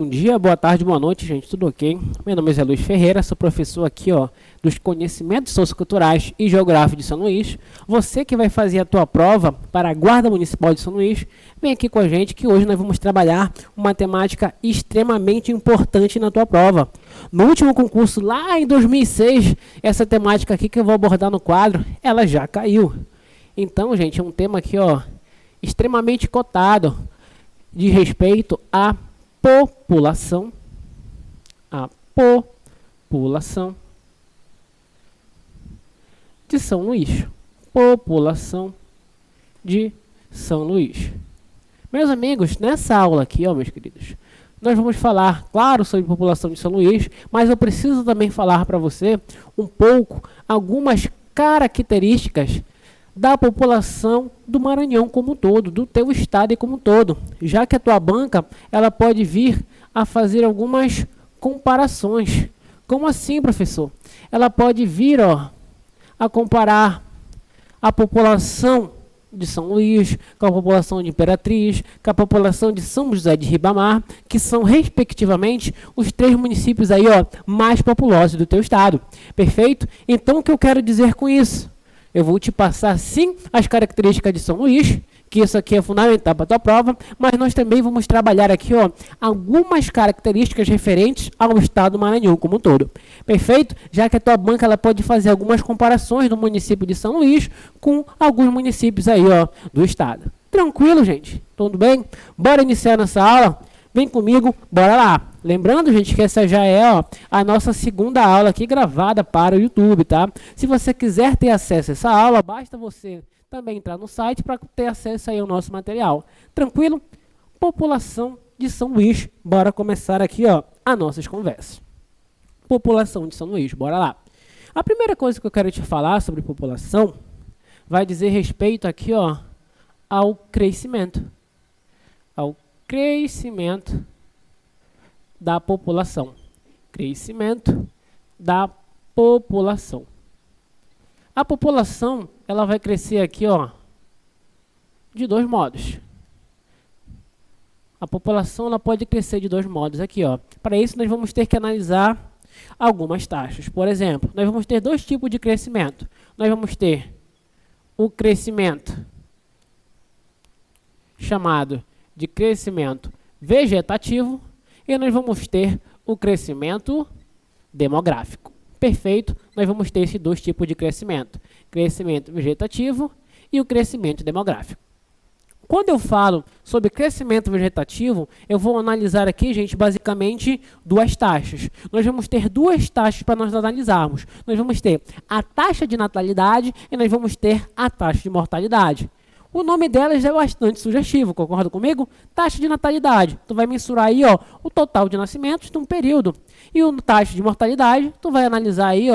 Bom dia, boa tarde, boa noite, gente, tudo ok? Meu nome é Zé Luiz Ferreira, sou professor aqui, dos conhecimentos socioculturais e geográficos de São Luís. Você que vai fazer a tua prova para a Guarda Municipal de São Luís, vem aqui com a gente que hoje nós vamos trabalhar uma temática extremamente importante na tua prova. No último concurso, lá em 2006, essa temática aqui que eu vou abordar no quadro, ela já caiu. Então, gente, é um tema aqui, extremamente cotado, de respeito à população de São Luís. População de São Luís. Meus amigos, nessa aula aqui, meus queridos, nós vamos falar, claro, sobre população de São Luís, mas eu preciso também falar para você um pouco, algumas características da população do Maranhão como um todo, do teu estado e como um todo, já que a tua banca ela pode vir a fazer algumas comparações. Como assim, professor? Ela pode vir a comparar a população de São Luís com a população de Imperatriz, com a população de São José de Ribamar, que são respectivamente os 3 municípios aí, mais populosos do teu estado. Perfeito? Então o que eu quero dizer com isso? Eu vou te passar, sim, as características de São Luís, que isso aqui é fundamental para a tua prova, mas nós também vamos trabalhar aqui, algumas características referentes ao estado do Maranhão como um todo. Perfeito? Já que a tua banca ela pode fazer algumas comparações do município de São Luís com alguns municípios aí, do estado. Tranquilo, gente? Tudo bem? Bora iniciar nossa aula? Vem comigo, bora lá. Lembrando, gente, que essa já é a nossa segunda aula aqui gravada para o YouTube, tá? Se você quiser ter acesso a essa aula, basta você também entrar no site para ter acesso aí ao nosso material. Tranquilo? População de São Luís. Bora começar aqui, as nossas conversas. População de São Luís, bora lá. A primeira coisa que eu quero te falar sobre população vai dizer respeito aqui, ao crescimento. Ao crescimento da população. Crescimento da população. A população, ela vai crescer aqui, de 2 modos. A população, ela pode crescer de 2 modos aqui, Para isso, nós vamos ter que analisar algumas taxas. Por exemplo, nós vamos ter 2 tipos de crescimento. Nós vamos ter o crescimento chamado de crescimento vegetativo e nós vamos ter o crescimento demográfico. Perfeito? Nós vamos ter esses 2 tipos de crescimento. Crescimento vegetativo e o crescimento demográfico. Quando eu falo sobre crescimento vegetativo, eu vou analisar aqui, gente, basicamente 2 taxas. Nós vamos ter 2 taxas para nós analisarmos. Nós vamos ter a taxa de natalidade e nós vamos ter a taxa de mortalidade. O nome delas é bastante sugestivo, concorda comigo? Taxa de natalidade. Tu vai mensurar aí, o total de nascimentos de um período. E o taxa de mortalidade, tu vai analisar aí,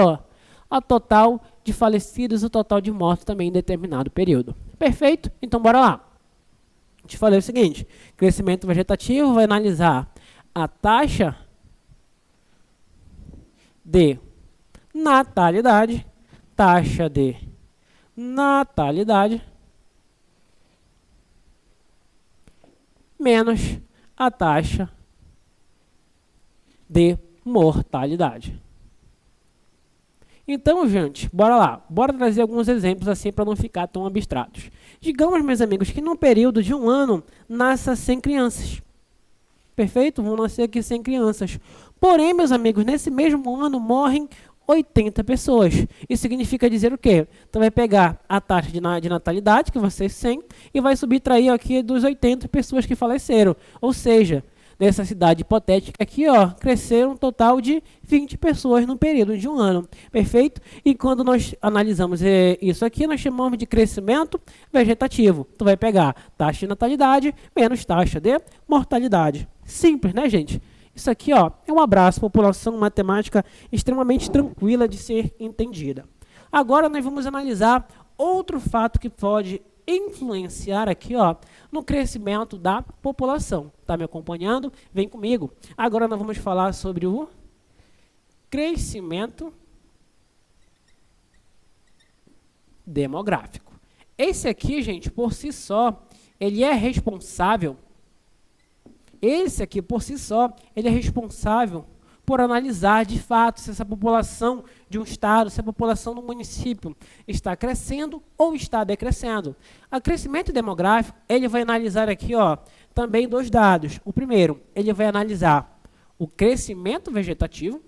a total de falecidos e o total de mortos também em determinado período. Perfeito? Então, bora lá. Te falei o seguinte, crescimento vegetativo vai analisar a taxa de natalidade, menos a taxa de mortalidade. Então, gente, bora lá. Bora trazer alguns exemplos assim para não ficar tão abstratos. Digamos, meus amigos, que num período de 1 ano nasça 100 crianças. Perfeito? Vão nascer aqui 100 crianças. Porém, meus amigos, nesse mesmo ano morrem 80 pessoas. Isso significa dizer o quê? Então vai pegar a taxa de natalidade, que vai ser 100, e vai subtrair aqui dos 80 pessoas que faleceram. Ou seja, nessa cidade hipotética aqui, cresceram um total de 20 pessoas no período de 1 ano. Perfeito? E quando nós analisamos isso aqui, nós chamamos de crescimento vegetativo. Tu vai pegar taxa de natalidade menos taxa de mortalidade. Simples, né, gente? Isso aqui, é um abraço, população, matemática extremamente tranquila de ser entendida. Agora nós vamos analisar outro fato que pode influenciar aqui, no crescimento da população. Tá me acompanhando? Vem comigo. Agora nós vamos falar sobre o crescimento demográfico. Esse aqui, gente, por si só, ele é responsável esse aqui, por si só, ele é responsável por analisar, de fato, se essa população de um estado, se a população do município está crescendo ou está decrescendo. O crescimento demográfico, ele vai analisar aqui, ó, também dois dados. O primeiro, ele vai analisar o crescimento vegetativo,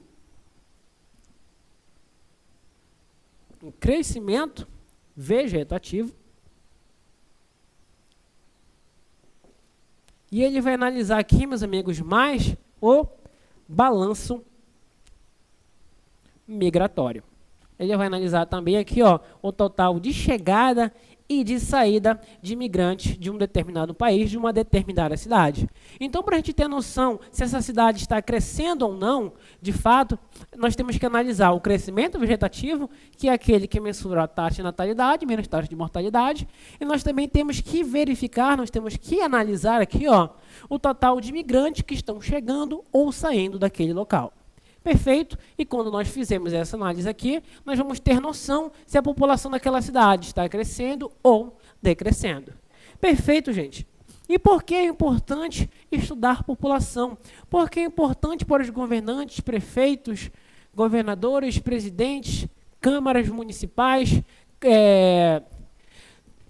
e ele vai analisar aqui, meus amigos, mais o balanço migratório. Ele vai analisar também aqui, ó, o total de chegada e de saída de imigrantes de um determinado país, de uma determinada cidade. Então, para a gente ter noção se essa cidade está crescendo ou não, de fato, nós temos que analisar o crescimento vegetativo, que é aquele que mensura a taxa de natalidade, menos taxa de mortalidade, e nós também temos que verificar, nós temos que analisar aqui, ó, o total de imigrantes que estão chegando ou saindo daquele local. Perfeito? E quando nós fizermos essa análise aqui, nós vamos ter noção se a população daquela cidade está crescendo ou decrescendo. Perfeito, gente? E por que é importante estudar população? Por que é importante para os governantes, prefeitos, governadores, presidentes, câmaras municipais,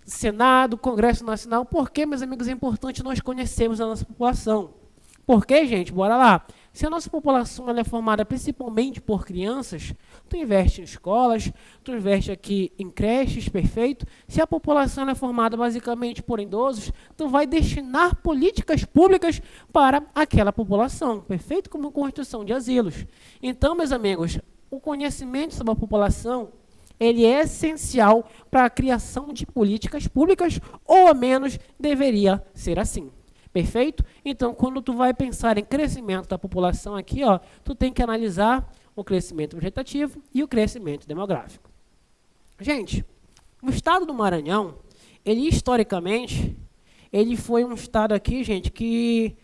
Senado, Congresso Nacional? Por que, meus amigos, é importante nós conhecermos a nossa população? Por quê, gente? Bora lá. Se a nossa população ela é formada principalmente por crianças, tu investe em escolas, tu investe aqui em creches, perfeito? Se a população ela é formada basicamente por idosos, tu vai destinar políticas públicas para aquela população, perfeito? Como construção de asilos. Então, meus amigos, o conhecimento sobre a população ele é essencial para a criação de políticas públicas, ou ao menos deveria ser assim. Perfeito? Então, quando tu vai pensar em crescimento da população aqui, ó, tu tem que analisar o crescimento vegetativo e o crescimento demográfico. Gente, o estado do Maranhão, ele historicamente, ele foi um estado aqui, gente, que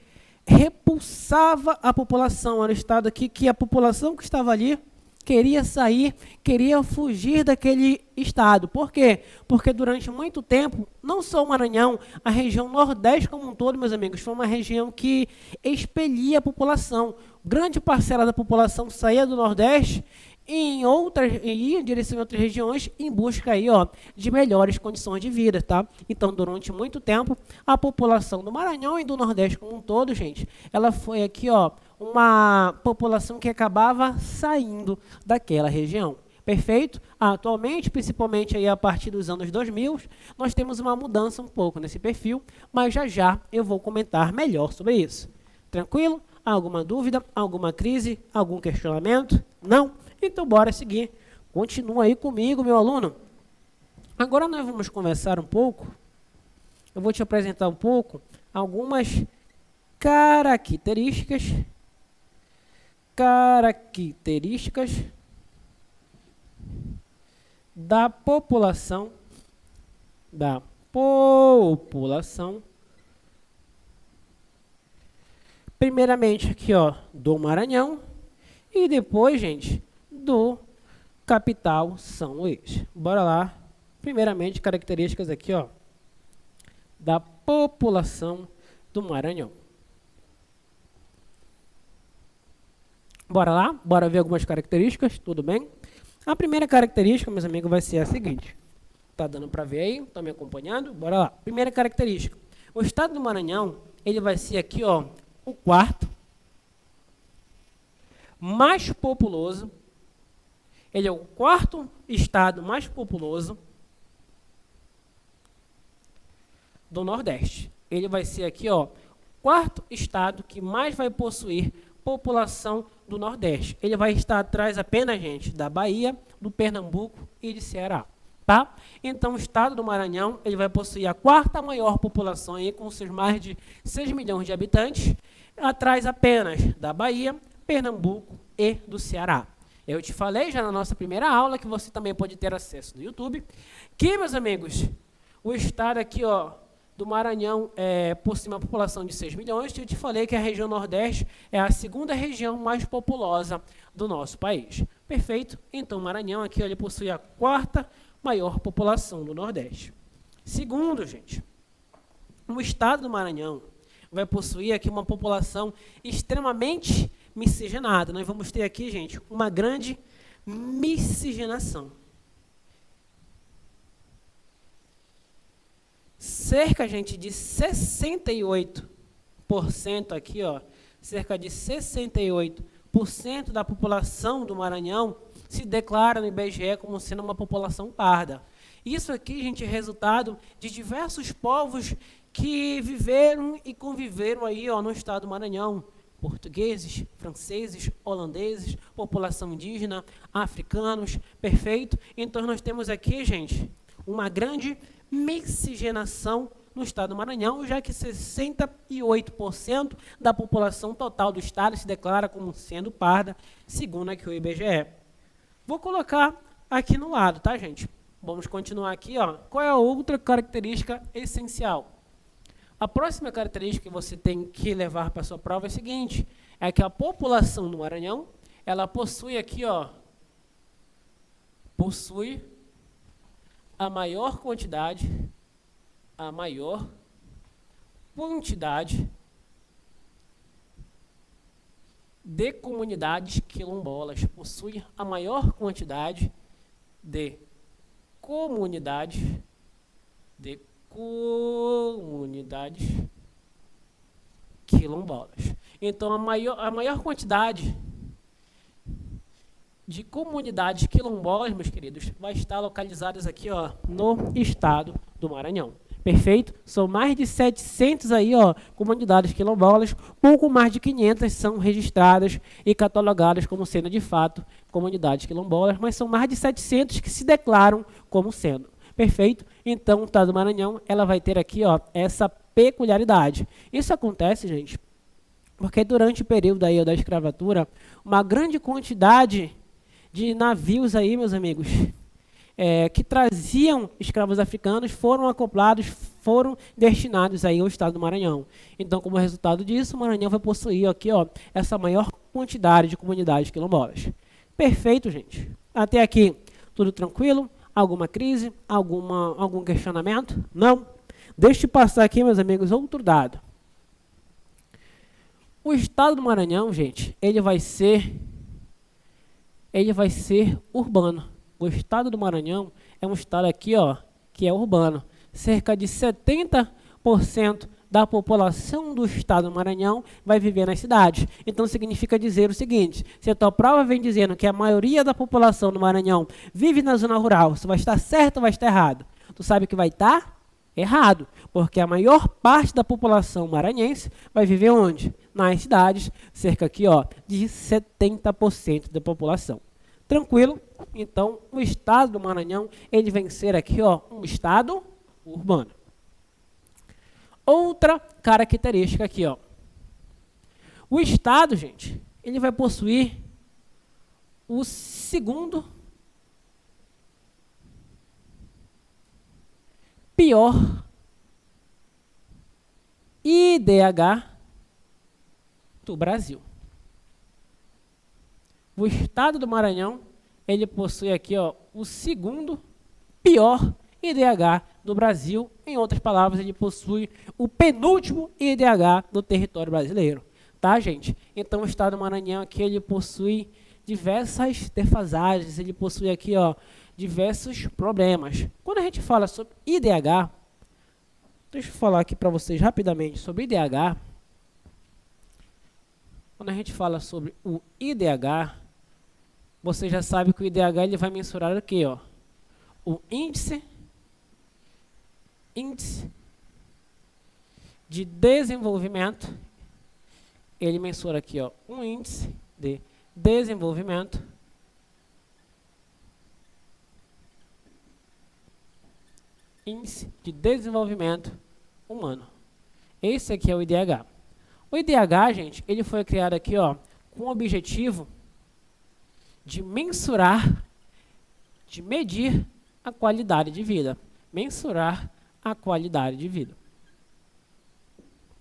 repulsava a população. Era um estado aqui que a população que estava ali queria sair, queria fugir daquele estado. Por quê? Porque durante muito tempo, não só o Maranhão, a região Nordeste como um todo, meus amigos, foi uma região que expelia a população. Grande parcela da população saía do Nordeste e ia em direção a outras regiões em busca aí, ó, de melhores condições de vida, tá? Então, durante muito tempo, a população do Maranhão e do Nordeste como um todo, gente, ela foi aqui, ó, uma população que acabava saindo daquela região. Perfeito? Atualmente, principalmente aí a partir dos anos 2000, nós temos uma mudança um pouco nesse perfil, mas já já eu vou comentar melhor sobre isso. Tranquilo? Alguma dúvida? Alguma crise? Algum questionamento? Não? Então, bora seguir. Continua aí comigo, meu aluno. Agora nós vamos conversar um pouco. Eu vou te apresentar um pouco algumas características da população primeiramente aqui, ó, do Maranhão e depois, gente, do capital São Luís. Bora lá. Primeiramente, características aqui, ó, da população do Maranhão. Bora lá? Bora ver algumas características, tudo bem? A primeira característica, meus amigos, vai ser a seguinte. Tá dando para ver aí? Tá me acompanhando? Bora lá. Primeira característica. O estado do Maranhão, ele vai ser aqui, ó, o quarto mais populoso. Ele é o quarto estado mais populoso do Nordeste. Ele vai ser aqui, ó, quarto estado que mais vai possuir população do Nordeste. Ele vai estar atrás apenas, gente, da Bahia, do Pernambuco e de Ceará, tá? Então, o estado do Maranhão, ele vai possuir a quarta maior população aí, com seus mais de 6 milhões de habitantes, atrás apenas da Bahia, Pernambuco e do Ceará. Eu te falei já na nossa primeira aula, que você também pode ter acesso no YouTube, que, meus amigos, o estado aqui, ó, do Maranhão possui uma população de 6 milhões, eu te falei que a região Nordeste é a segunda região mais populosa do nosso país. Perfeito? Então, o Maranhão aqui, ó, ele possui a quarta maior população do Nordeste. Segundo, gente, o estado do Maranhão vai possuir aqui uma população extremamente miscigenada. Nós vamos ter aqui, gente, uma grande miscigenação. Cerca, gente, de 68% aqui, ó, cerca de 68% da população do Maranhão se declara no IBGE como sendo uma população parda. Isso aqui, gente, é resultado de diversos povos que viveram e conviveram aí, ó, no estado do Maranhão. Portugueses, franceses, holandeses, população indígena, africanos, perfeito? Então, nós temos aqui, gente, uma grande miscigenação no estado do Maranhão, já que 68% da população total do estado se declara como sendo parda, segundo aqui o IBGE. Vou colocar aqui no lado, tá, gente? Vamos continuar aqui, ó. Qual é a outra característica essencial? A próxima característica que você tem que levar para a sua prova é a seguinte, é que a população do Maranhão, ela possui aqui, ó, possui a maior quantidade de comunidades quilombolas, possui a maior quantidade de comunidades quilombolas. Então, a maior quantidade de comunidades quilombolas, meus queridos, vai estar localizadas aqui, ó, no estado do Maranhão. Perfeito? São mais de 700 aí, ó, comunidades quilombolas, pouco mais de 500 são registradas e catalogadas como sendo, de fato, comunidades quilombolas, mas são mais de 700 que se declaram como sendo. Perfeito? Então, o estado do Maranhão, ela vai ter aqui, ó, essa peculiaridade. Isso acontece, gente, porque durante o período aí, ó, da escravatura, uma grande quantidade de navios aí, meus amigos, que traziam escravos africanos foram acoplados, foram destinados aí ao estado do Maranhão. Então, como resultado disso, o Maranhão vai possuir aqui, ó, essa maior quantidade de comunidades quilombolas. Perfeito, gente. Até aqui, tudo tranquilo? Alguma crise? Algum questionamento? Não? Deixa eu passar aqui, meus amigos, outro dado. O estado do Maranhão, gente, ele vai ser urbano. O estado do Maranhão é um estado aqui, ó, que é urbano. Cerca de 70% da população do estado do Maranhão vai viver nas cidades. Então, significa dizer o seguinte, se a tua prova vem dizendo que a maioria da população do Maranhão vive na zona rural, se vai estar certo ou vai estar errado? Tu sabe que vai estar errado, porque a maior parte da população maranhense vai viver onde? Nas cidades, cerca aqui, ó, de 70% da população. Tranquilo? Então, o estado do Maranhão, ele vem ser aqui, ó, um estado urbano. Outra característica aqui, ó. O estado, gente, ele vai possuir o segundo pior IDH do Brasil. O estado do Maranhão, ele possui aqui, ó, o segundo pior IDH do Brasil. Em outras palavras, ele possui o penúltimo IDH do território brasileiro. Tá, gente? Então, o estado do Maranhão aqui, ele possui diversas defasagens, ele possui aqui, ó, diversos problemas. Quando a gente fala sobre IDH, deixa eu falar aqui para vocês rapidamente sobre IDH. Quando a gente fala sobre o IDH, você já sabe que o IDH ele vai mensurar aqui, ó, o índice de desenvolvimento. Ele mensura aqui, ó, um índice de desenvolvimento humano. Esse aqui é o IDH. O IDH, gente, ele foi criado aqui, ó, com o objetivo de mensurar, de medir a qualidade de vida. Mensurar a qualidade de vida.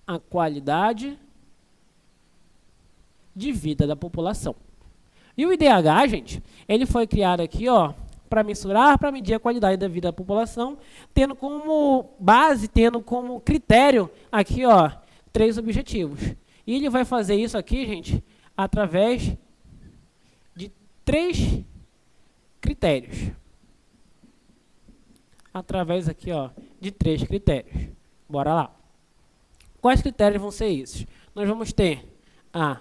A qualidade de vida da população. E o IDH, gente, ele foi criado aqui, ó, para mensurar, para medir a qualidade da vida da população, tendo como base, tendo como critério aqui, ó, 3 objetivos. E ele vai fazer isso aqui, gente, através de 3 critérios. Através aqui, ó, de 3 critérios. Bora lá. Quais critérios vão ser esses? Nós vamos ter a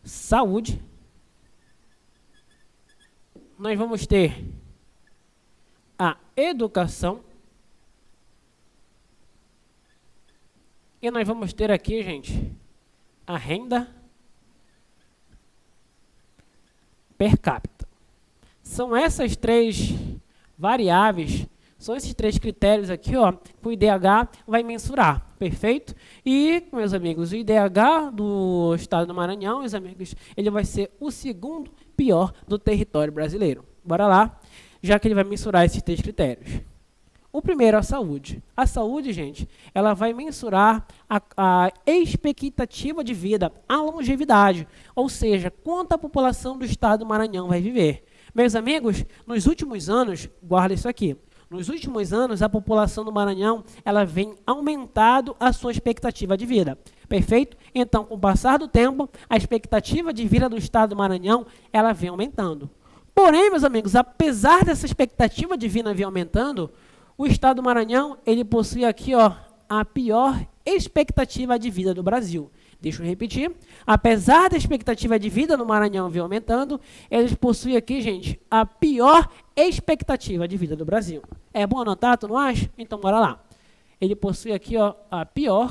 saúde, nós vamos ter a educação e nós vamos ter aqui, gente, a renda per capita. São essas 3 variáveis, são esses 3 critérios aqui, ó, que o IDH vai mensurar, perfeito? E, meus amigos, o IDH do estado do Maranhão, meus amigos, ele vai ser o segundo pior do território brasileiro. Bora lá, já que ele vai mensurar esses 3 critérios. O primeiro é a saúde. A saúde, gente, ela vai mensurar a expectativa de vida, a longevidade, ou seja, quanto a população do estado do Maranhão vai viver. Meus amigos, nos últimos anos, guarda isso aqui, nos últimos anos a população do Maranhão, ela vem aumentando a sua expectativa de vida, perfeito? Então, com o passar do tempo, a expectativa de vida do estado do Maranhão, ela vem aumentando. Porém, meus amigos, apesar dessa expectativa de vida vir aumentando, o estado do Maranhão, ele possui aqui, ó, a pior expectativa de vida do Brasil. Deixa eu repetir. Apesar da expectativa de vida no Maranhão vir aumentando, eles possuem aqui, gente, a pior expectativa de vida do Brasil. É bom anotar, tu não acha? Então, bora lá. Ele possui aqui, ó, a pior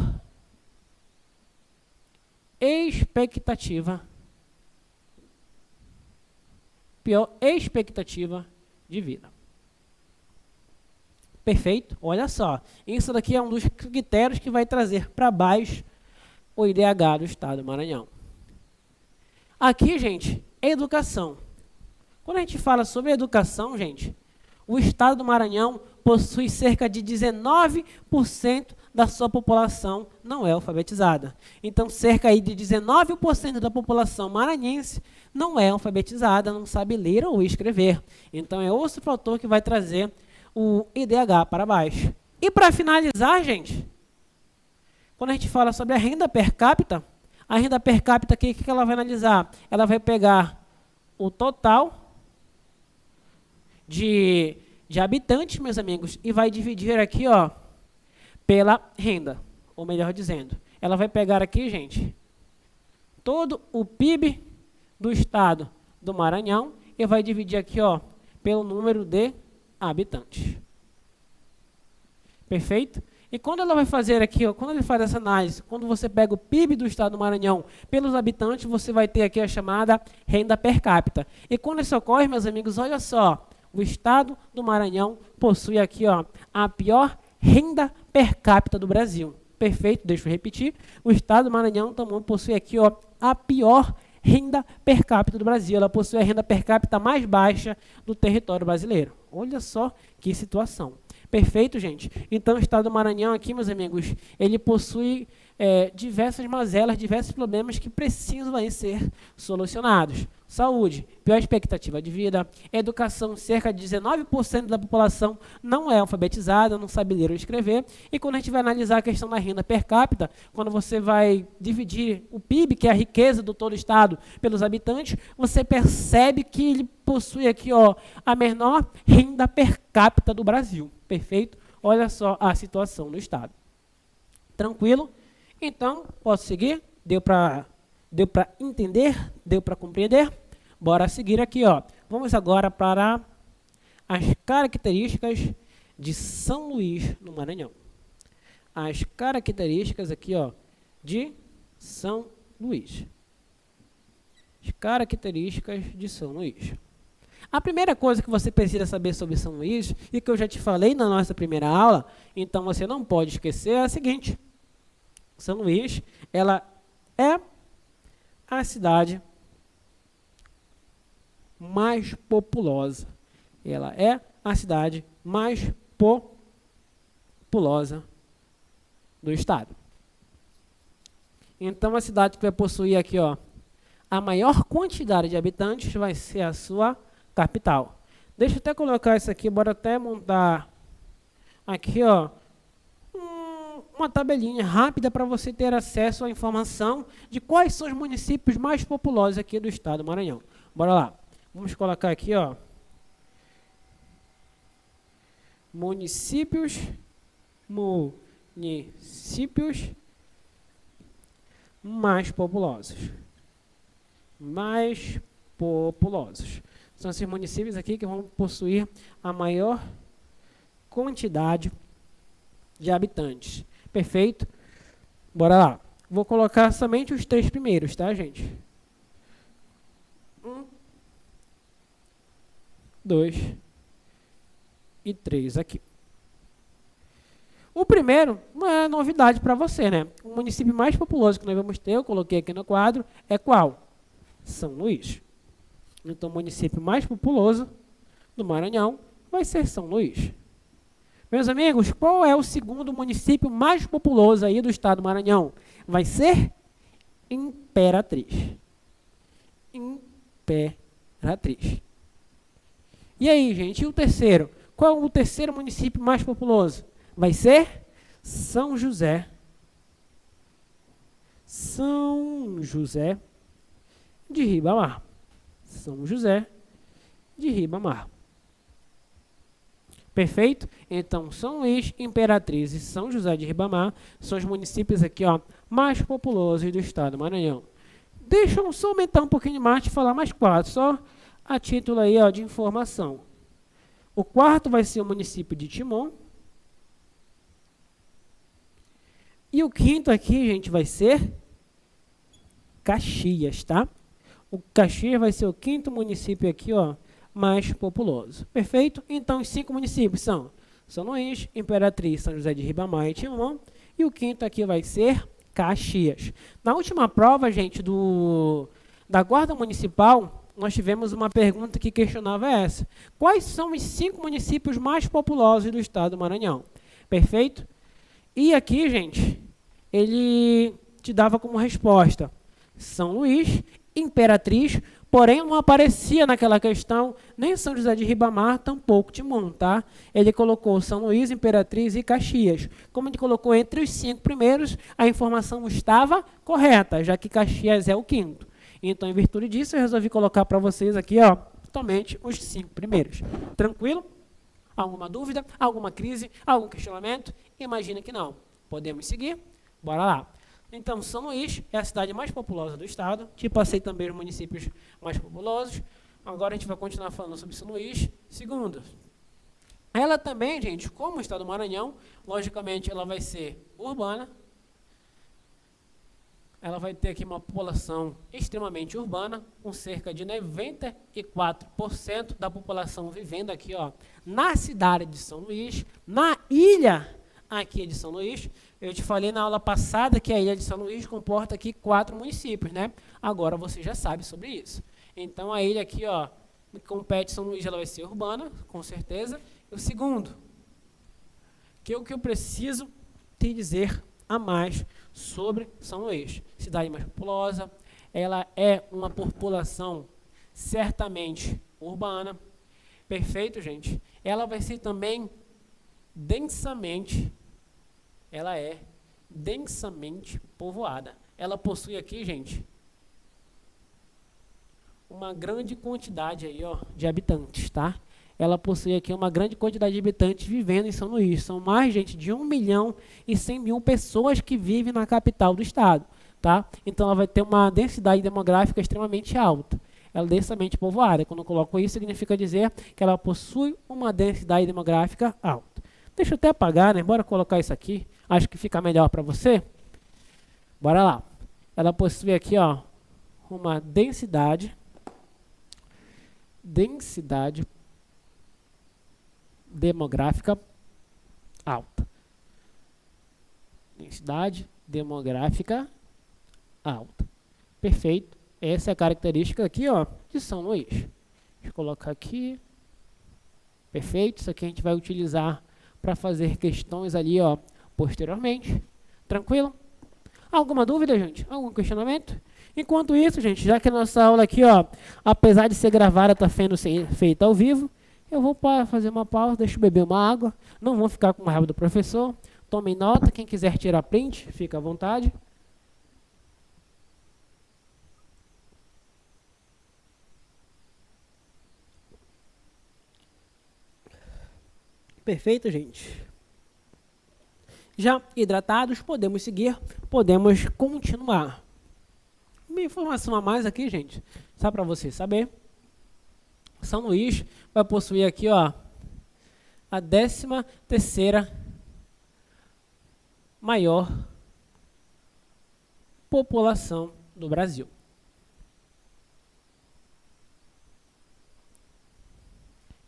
expectativa de vida. Perfeito? Olha só. Isso daqui é um dos critérios que vai trazer para baixo o IDH do estado do Maranhão. Aqui, gente, educação. Quando a gente fala sobre educação, gente, o estado do Maranhão possui cerca de 19% da sua população não é alfabetizada. Então, cerca aí de 19% da população maranhense não é alfabetizada, não sabe ler ou escrever. Então, é outro fator que vai trazer o IDH para baixo. E para finalizar, gente, quando a gente fala sobre a renda per capita, o que ela vai analisar? Ela vai pegar o total de habitantes, meus amigos, e vai dividir aqui, ó, pela renda, ou melhor dizendo, ela vai pegar aqui, gente, todo o PIB do estado do Maranhão e vai dividir aqui, ó, pelo número de habitantes. Perfeito? E quando ela vai fazer aqui, ó, quando ele faz essa análise, quando você pega o PIB do estado do Maranhão pelos habitantes, você vai ter aqui a chamada renda per capita. E quando isso ocorre, meus amigos, olha só, o estado do Maranhão possui aqui, ó, a pior renda per capita do Brasil. Perfeito? Deixa eu repetir. O estado do Maranhão também possui aqui, ó, a pior renda per capita do Brasil. Ela possui a renda per capita mais baixa do território brasileiro. Olha só que situação. Perfeito, gente? Então, o estado do Maranhão aqui, meus amigos, ele possui diversas mazelas, diversos problemas que precisam aí ser solucionados. Saúde, pior expectativa de vida. Educação, cerca de 19% da população não é alfabetizada, não sabe ler ou escrever. E quando a gente vai analisar a questão da renda per capita, quando você vai dividir o PIB, que é a riqueza do todo o estado, pelos habitantes, você percebe que ele possui aqui, ó, a menor renda per capita do Brasil. Perfeito? Olha só a situação do estado. Tranquilo? Então, posso seguir? Deu para entender? Deu para compreender? Bora seguir aqui, ó. Vamos agora para as características de São Luís, no Maranhão. As características aqui, ó, de São Luís. As características de São Luís. A primeira coisa que você precisa saber sobre São Luís, e que eu já te falei na nossa primeira aula, então você não pode esquecer, é a seguinte. São Luís, ela é a cidade mais populosa. Ela é a cidade mais populosa do estado. Então, a cidade que vai possuir aqui, ó, a maior quantidade de habitantes vai ser a sua capital. Deixa eu até colocar isso aqui, bora até montar aqui, ó, uma tabelinha rápida para você ter acesso à informação de quais são os municípios mais populosos aqui do estado do Maranhão. Bora lá. Vamos colocar aqui, ó, municípios mais populosos. Mais populosos. São esses municípios aqui que vão possuir a maior quantidade de habitantes. Perfeito? Bora lá. Vou colocar somente os 3 primeiros, tá, gente? 1, 2 e 3 aqui. O primeiro não é novidade para você, né? O município mais populoso que nós vamos ter, eu coloquei aqui no quadro, é qual? São Luís. Então, o município mais populoso do Maranhão vai ser São Luís. Meus amigos, qual é o segundo município mais populoso aí do estado do Maranhão? Vai ser Imperatriz. Imperatriz. E aí, gente, e o terceiro? Qual é o terceiro município mais populoso? Vai ser São José. São José de Ribamar. São José de Ribamar. Perfeito? Então, São Luís, Imperatriz e São José de Ribamar são os municípios aqui, ó, mais populosos do estado do Maranhão. Deixa eu só aumentar um pouquinho mais e falar mais 4, só a título aí, ó, de informação. O quarto vai ser o município de Timon. E o quinto aqui, gente, vai ser Caxias, tá? O Caxias vai ser o quinto município aqui, ó, mais populoso. Perfeito? Então, os 5 municípios são São Luís, Imperatriz, São José de Ribamar e Timon. E o quinto aqui vai ser Caxias. Na última prova, gente, da Guarda Municipal, nós tivemos uma pergunta que questionava essa. Quais são os 5 municípios mais populosos do estado do Maranhão? Perfeito? E aqui, gente, ele te dava como resposta São Luís, Imperatriz, porém não aparecia naquela questão nem São José de Ribamar, tampouco Timon, tá? Ele colocou São Luís, Imperatriz e Caxias. Como ele colocou entre os 5 primeiros, a informação estava correta, já que Caxias é o quinto. Então, em virtude disso, eu resolvi colocar para vocês aqui, ó, somente os 5 primeiros. Tranquilo? Alguma dúvida? Alguma crise? Algum questionamento? Imagina que não. Podemos seguir? Bora lá. Então, São Luís é a cidade mais populosa do estado. Te passei também os municípios mais populosos. Agora a gente vai continuar falando sobre São Luís. Segundo, ela também, gente, como o estado do Maranhão, logicamente ela vai ser urbana. Ela vai ter aqui uma população extremamente urbana, com cerca de 94% da população vivendo aqui, ó, na cidade de São Luís, na ilha aqui de São Luís. Eu te falei na aula passada que a ilha de São Luís comporta aqui 4 municípios, né? Agora você já sabe sobre isso. Então a ilha aqui, ó, compete São Luís, ela vai ser urbana, com certeza. E o segundo, que é o que eu preciso te dizer a mais sobre São Luís. Cidade mais populosa, ela é uma população certamente urbana. Perfeito, gente? Ela vai ser também densamente povoada. Ela possui aqui, gente, uma grande quantidade aí, ó, de habitantes, tá? Ela possui aqui uma grande quantidade de habitantes vivendo em São Luís. São mais, gente, de 1.100.000 pessoas que vivem na capital do estado, tá? Então ela vai ter uma densidade demográfica extremamente alta. Ela é densamente povoada. Quando eu coloco isso, significa dizer que ela possui uma densidade demográfica alta. Deixa eu até apagar, né? Bora colocar isso aqui. Acho que fica melhor para você. Bora lá. Ela possui aqui, ó, uma densidade demográfica alta. Densidade demográfica alta. Perfeito. Essa é a característica aqui, ó, de São Luís. Deixa eu colocar aqui. Perfeito. Isso aqui a gente vai utilizar para fazer questões ali, ó, posteriormente. Tranquilo? Alguma dúvida, gente? Algum questionamento? Enquanto isso, gente, já que a nossa aula aqui, ó, apesar de ser gravada, está sendo feita ao vivo, eu vou fazer uma pausa, deixa eu beber uma água, não vou ficar com raiva do professor, Tomem nota, quem quiser tirar print, fica à vontade. Perfeito, gente. Já hidratados, podemos seguir, podemos continuar. Uma informação a mais aqui, gente, só para você saber. São Luís vai possuir aqui, ó, a 13ª maior população do Brasil.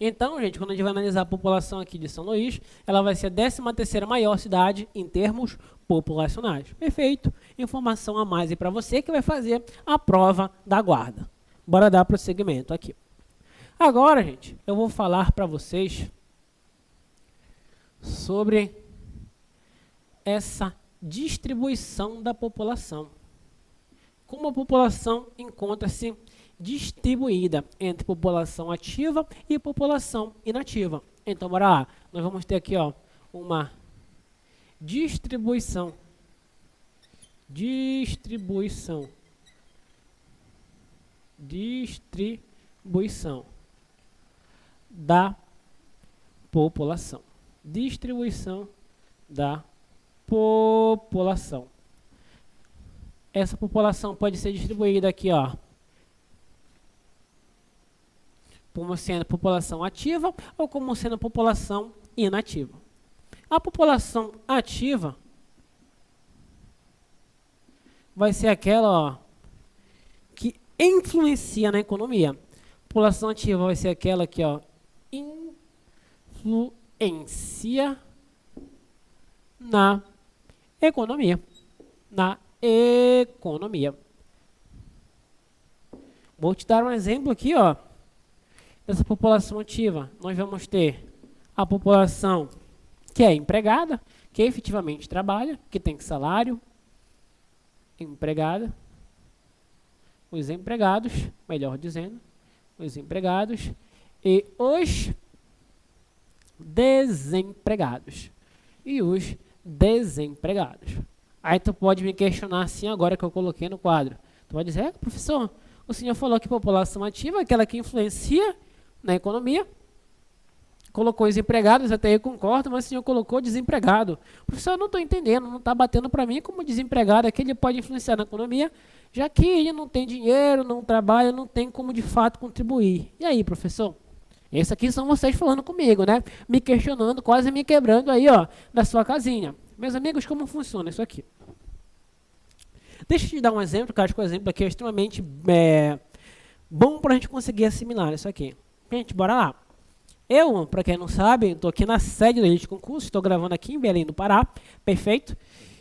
Então, gente, quando a gente vai analisar a população aqui de São Luís, ela vai ser a 13ª maior cidade em termos populacionais. Perfeito. Informação a mais aí para você que vai fazer a prova da guarda. Bora dar prosseguimento aqui. Agora, gente, eu vou falar para vocês sobre essa distribuição da população. Como a população encontra-se distribuída entre população ativa e população inativa. Então, bora lá. Nós vamos ter aqui, ó, uma distribuição da população. Distribuição da população. Essa população pode ser distribuída aqui, ó, como sendo população ativa ou como sendo população inativa. A população ativa vai ser aquela, ó, que influencia na economia. População ativa vai ser aquela que, ó, influencia na economia. Vou te dar um exemplo aqui, ó, dessa população ativa. Nós vamos ter a população que é empregada, que efetivamente trabalha, que tem salário, empregada, os empregados, melhor dizendo, os empregados e os desempregados. Aí tu pode me questionar assim agora que eu coloquei no quadro. Tu vai dizer, professor, o senhor falou que população ativa é aquela que influencia na economia. Colocou os empregados, até eu concordo, mas o senhor colocou desempregado. Professor, eu não estou entendendo, não está batendo para mim como desempregado é que ele pode influenciar na economia, já que ele não tem dinheiro, não trabalha, não tem como de fato contribuir. E aí, professor? Esses aqui são vocês falando comigo, né? Me questionando, quase me quebrando aí, ó, da sua casinha. Meus amigos, como funciona isso aqui? Deixa eu te dar um exemplo, que eu acho que o exemplo aqui é extremamente bom para a gente conseguir assimilar isso aqui. Gente, bora lá. Eu, para quem não sabe, estou aqui na sede do Elite Concurso, estou gravando aqui em Belém do Pará, perfeito?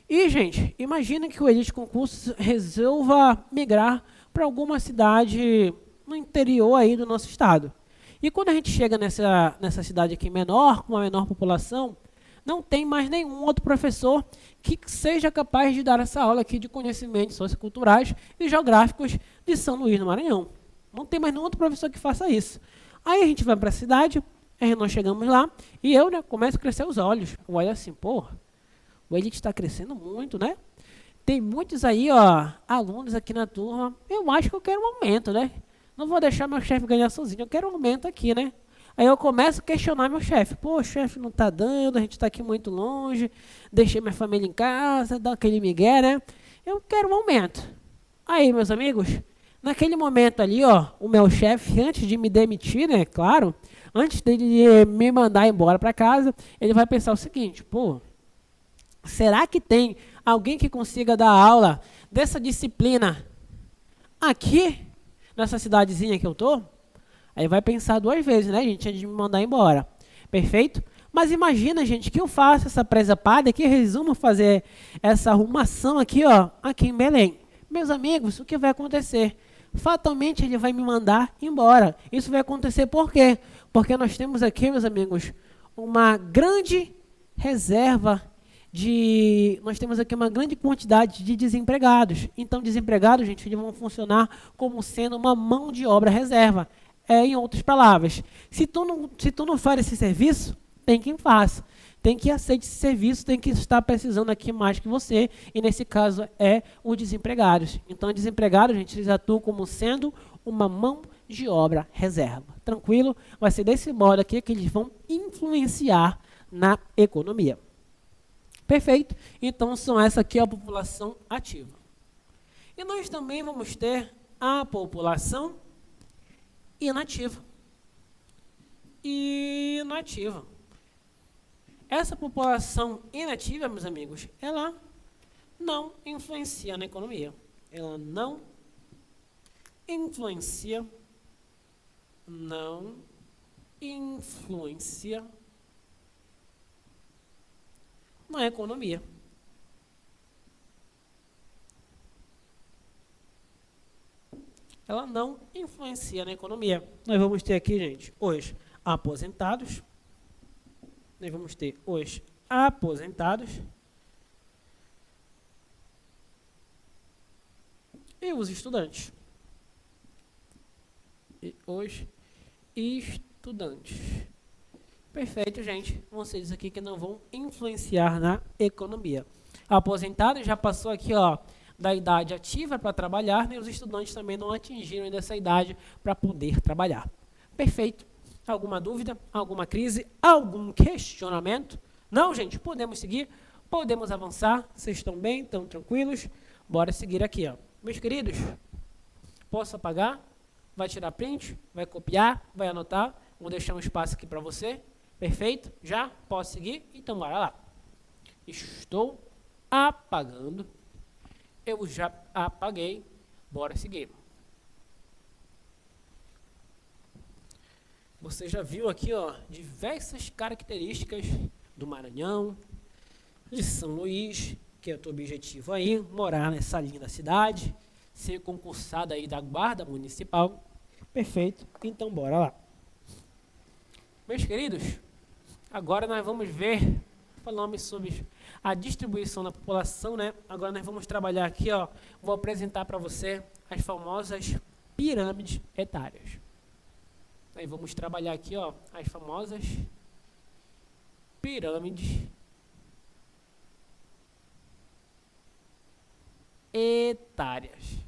E, gente, imagina que o Elite Concurso resolva migrar para alguma cidade no interior aí do nosso estado. E quando a gente chega nessa cidade aqui menor, com uma menor população, não tem mais nenhum outro professor que seja capaz de dar essa aula aqui de conhecimentos socioculturais e geográficos de São Luís do Maranhão. Não tem mais nenhum outro professor que faça isso. Aí a gente vai para a cidade, aí nós chegamos lá, e eu, né, começo a crescer os olhos. Eu olho assim, pô, o Elite está crescendo muito, né? Tem muitos aí, ó, alunos aqui na turma. Eu acho que eu quero um aumento, né? Não vou deixar meu chefe ganhar sozinho, eu quero um aumento aqui, né? Aí eu começo a questionar meu chefe. Pô, chefe, não está dando, a gente está aqui muito longe, deixei minha família em casa, dá aquele migué, né? Eu quero um aumento. Aí, meus amigos, naquele momento ali, ó, o meu chefe, antes de me demitir, né, claro, antes dele me mandar embora para casa, ele vai pensar o seguinte, pô, será que tem alguém que consiga dar aula dessa disciplina aqui, nessa cidadezinha que eu tô? Aí vai pensar duas vezes, né, gente, antes de me mandar embora. Perfeito? Mas imagina, gente, que eu faço essa presepada, que resumo fazer essa arrumação aqui, ó, aqui em Belém. Meus amigos, o que vai acontecer? Fatalmente ele vai me mandar embora. Isso vai acontecer por quê? Porque nós temos aqui, meus amigos, uma grande reserva nós temos aqui uma grande quantidade de desempregados. Então, desempregados, gente, eles vão funcionar como sendo uma mão de obra reserva. Em outras palavras, se tu não faz esse serviço, tem quem faça. tem que aceitar esse serviço, tem que estar precisando aqui mais que você, e nesse caso é os desempregados. Então, desempregados, gente, eles atuam como sendo uma mão de obra reserva. Tranquilo? Vai ser desse modo aqui que eles vão influenciar na economia. Perfeito? Então, essa aqui é a população ativa. E nós também vamos ter a população inativa. Inativa. Essa população inativa, meus amigos, ela não influencia na economia. Ela não influencia na economia. Ela não influencia na economia. Nós vamos ter aqui, gente, os aposentados. Nós vamos ter os aposentados e os estudantes. Perfeito, gente. Vocês aqui que não vão influenciar na economia. Aposentados já passou aqui, ó, da idade ativa para trabalhar, né? Os estudantes também não atingiram ainda essa idade para poder trabalhar. Perfeito. Alguma dúvida? Alguma crise? Algum questionamento? Não, gente? Podemos seguir? Podemos avançar? Vocês estão bem? Estão tranquilos? Bora seguir aqui, ó. Meus queridos, posso apagar? Vai tirar print? Vai copiar? Vai anotar? Vou deixar um espaço aqui para você. Perfeito? Já? Posso seguir? Então, bora lá. Estou apagando. Eu já apaguei. Bora seguir. Você já viu aqui, ó, diversas características do Maranhão, de São Luís, que é o teu objetivo aí, morar nessa linda cidade, ser concursado aí da Guarda Municipal. Perfeito. Então, bora lá. Meus queridos, agora nós vamos ver, falando sobre a distribuição da população, né? Agora nós vamos trabalhar aqui, ó, vou apresentar para você as famosas pirâmides etárias. Aí vamos trabalhar aqui, ó, as famosas pirâmides etárias.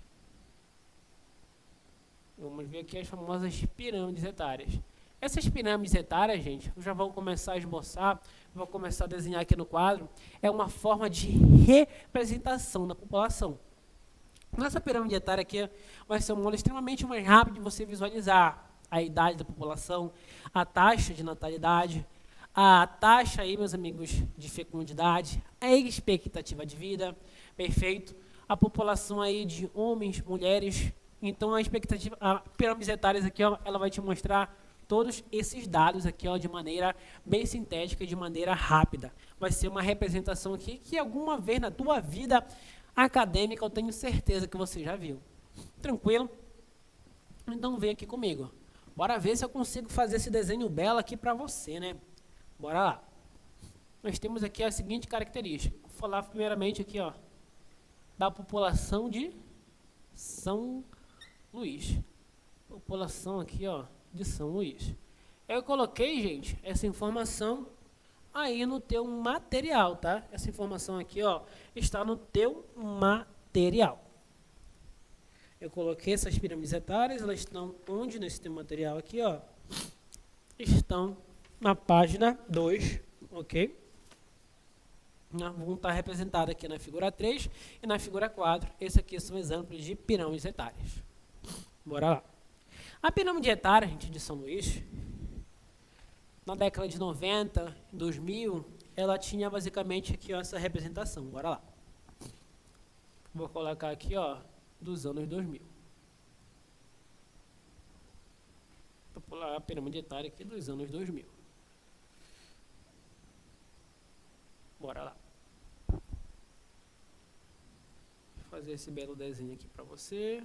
Vamos ver aqui as famosas pirâmides etárias. Essas pirâmides etárias, gente, eu já vou começar a esboçar, vou começar a desenhar aqui no quadro, é uma forma de representação da população. Nessa pirâmide etária aqui, vai ser um modo extremamente mais rápido de você visualizar a idade da população, a taxa de natalidade, a taxa aí, meus amigos, de fecundidade, a expectativa de vida, perfeito? A população aí de homens, mulheres. Então, a expectativa, a pirâmide etárias aqui, ó, ela vai te mostrar todos esses dados aqui, ó, de maneira bem sintética, de maneira rápida. Vai ser uma representação aqui que alguma vez na tua vida acadêmica eu tenho certeza que você já viu. Tranquilo? Então, vem aqui comigo. Bora ver se eu consigo fazer esse desenho belo aqui para você, né? Bora lá. Nós temos aqui a seguinte característica. Vou falar primeiramente aqui, ó, da população de São Luís. População aqui, ó, de São Luís. Eu coloquei, gente, essa informação aí no teu material, tá? Essa informação aqui, ó, está no teu material. Eu coloquei essas pirâmides etárias, elas estão onde nesse teu material aqui, ó? Estão na página 2, ok? Vão estar representadas aqui na figura 3 e na figura 4. Esse aqui são exemplos de pirâmides etárias. Bora lá. A pirâmide etária, gente, de São Luís, na década de 90, 2000, ela tinha basicamente aqui, ó, essa representação. Bora lá. Vou colocar aqui, ó, dos anos 2000. Vou pular a pirâmide etária aqui dos anos 2000. Bora lá. Vou fazer esse belo desenho aqui para você.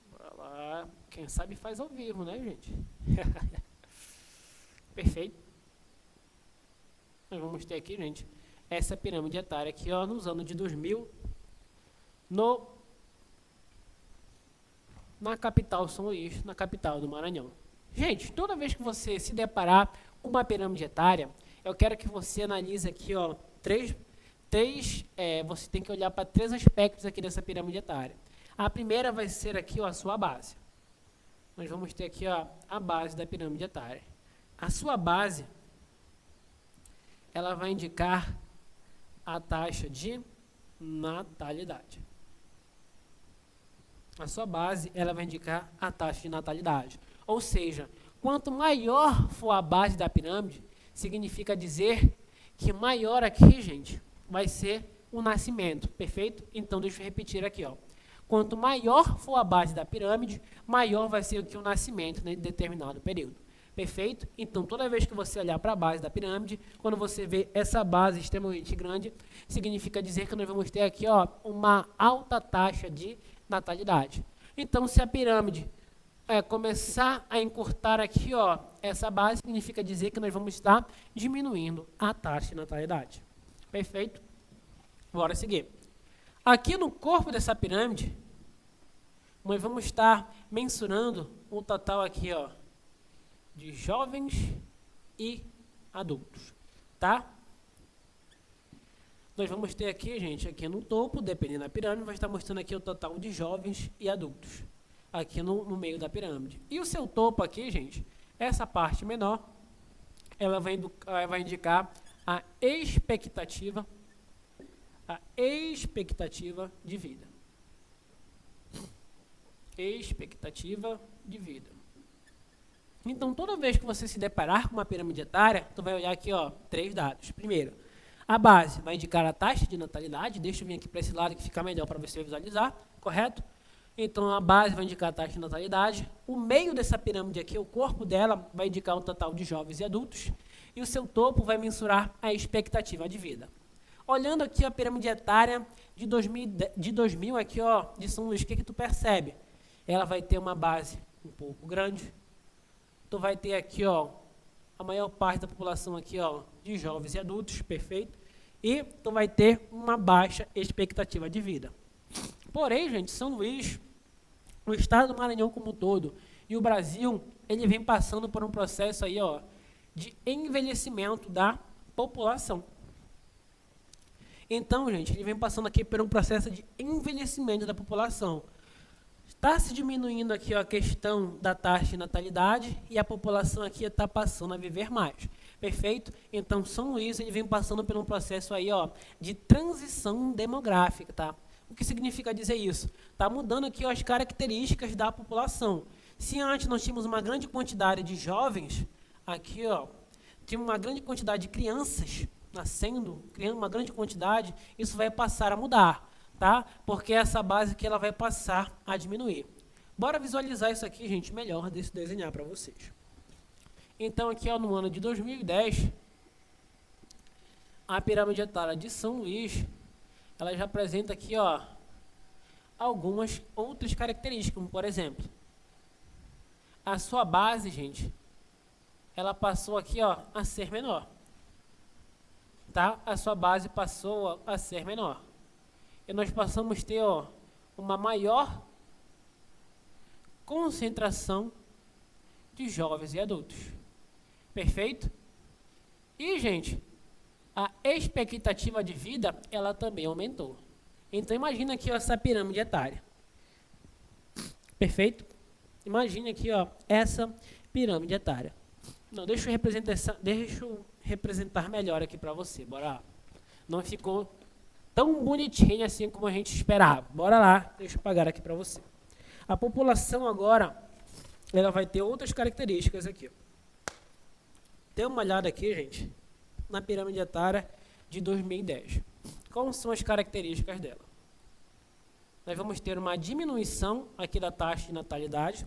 Bora lá. Quem sabe faz ao vivo, né, gente? Perfeito. Nós vamos ter aqui, gente, essa pirâmide etária aqui, ó, nos anos de 2000, no na capital São Luís, na capital do Maranhão. Gente, toda vez que você se deparar com uma pirâmide etária, eu quero que você analise aqui, ó, você tem que olhar para três aspectos aqui dessa pirâmide etária. A primeira vai ser aqui, ó, a sua base. Nós vamos ter aqui, ó, a base da pirâmide etária. A sua base, ela vai indicar a taxa de natalidade. A sua base, ela vai indicar a taxa de natalidade. Ou seja, quanto maior for a base da pirâmide, significa dizer que maior aqui, gente, vai ser o nascimento, perfeito? Então, deixa eu repetir aqui, ó. Quanto maior for a base da pirâmide, maior vai ser o nascimento em determinado período. Perfeito? Então, toda vez que você olhar para a base da pirâmide, quando você vê essa base extremamente grande, significa dizer que nós vamos ter aqui, ó, uma alta taxa de natalidade. Então, se a pirâmide começar a encurtar aqui, ó, essa base, significa dizer que nós vamos estar diminuindo a taxa de natalidade. Perfeito? Bora seguir. Aqui no corpo dessa pirâmide, nós vamos estar mensurando o total aqui, ó, de jovens e adultos, tá? Nós vamos ter aqui, gente, aqui no topo, dependendo da pirâmide, vai estar mostrando aqui o total de jovens e adultos, aqui no meio da pirâmide. E o seu topo aqui, gente, essa parte menor, ela vai indicar a expectativa de vida. Expectativa de vida. Então, toda vez que você se deparar com uma pirâmide etária, tu vai olhar aqui, ó, três dados. Primeiro, a base vai indicar a taxa de natalidade. Deixa eu vir aqui para esse lado que fica melhor para você visualizar, correto? Então, a base vai indicar a taxa de natalidade. O meio dessa pirâmide aqui, o corpo dela, vai indicar o total de jovens e adultos. E o seu topo vai mensurar a expectativa de vida. Olhando aqui a pirâmide etária de 2000 aqui, ó, de São Luís, o que tu percebe? Ela vai ter uma base um pouco grande. Tu vai ter aqui, ó, a maior parte da população aqui, ó, de jovens e adultos, perfeito? E tu vai ter uma baixa expectativa de vida. Porém, gente, São Luís, o estado do Maranhão como um todo e o Brasil, ele vem passando por um processo aí, ó, de envelhecimento da população. Então, gente, ele vem passando aqui por um processo de envelhecimento da população. Está se diminuindo aqui, ó, a questão da taxa de natalidade e a população aqui está passando a viver mais. Perfeito? Então, São Luís ele vem passando por um processo aí, ó, de transição demográfica, tá? O que significa dizer isso? Está mudando aqui, ó, as características da população. Se antes nós tínhamos uma grande quantidade de jovens, aqui, ó, tinha uma grande quantidade de crianças nascendo, criando uma grande quantidade, isso vai passar a mudar. Tá? Porque essa base aqui ela vai passar a diminuir. Bora visualizar isso aqui, gente, melhor, deixa eu desenhar para vocês. Então, aqui, ó, no ano de 2010, a pirâmide etária de São Luís, ela já apresenta aqui, ó, algumas outras características, como por exemplo, a sua base, gente, ela passou aqui, ó, a ser menor. Tá? A sua base passou a ser menor. E nós passamos a ter, ó, uma maior concentração de jovens e adultos. Perfeito? E, gente, a expectativa de vida, ela também aumentou. Então, imagina aqui, ó, essa pirâmide etária. Perfeito? Imagine aqui, ó, essa pirâmide etária. Não, deixa eu representar melhor aqui para você. Bora lá. Não ficou tão bonitinho assim como a gente esperava. Bora lá, deixa eu apagar aqui para você. A população agora, ela vai ter outras características aqui. Dê uma olhada aqui, gente, na pirâmide etária de 2010. Quais são as características dela? Nós vamos ter uma diminuição aqui da taxa de natalidade.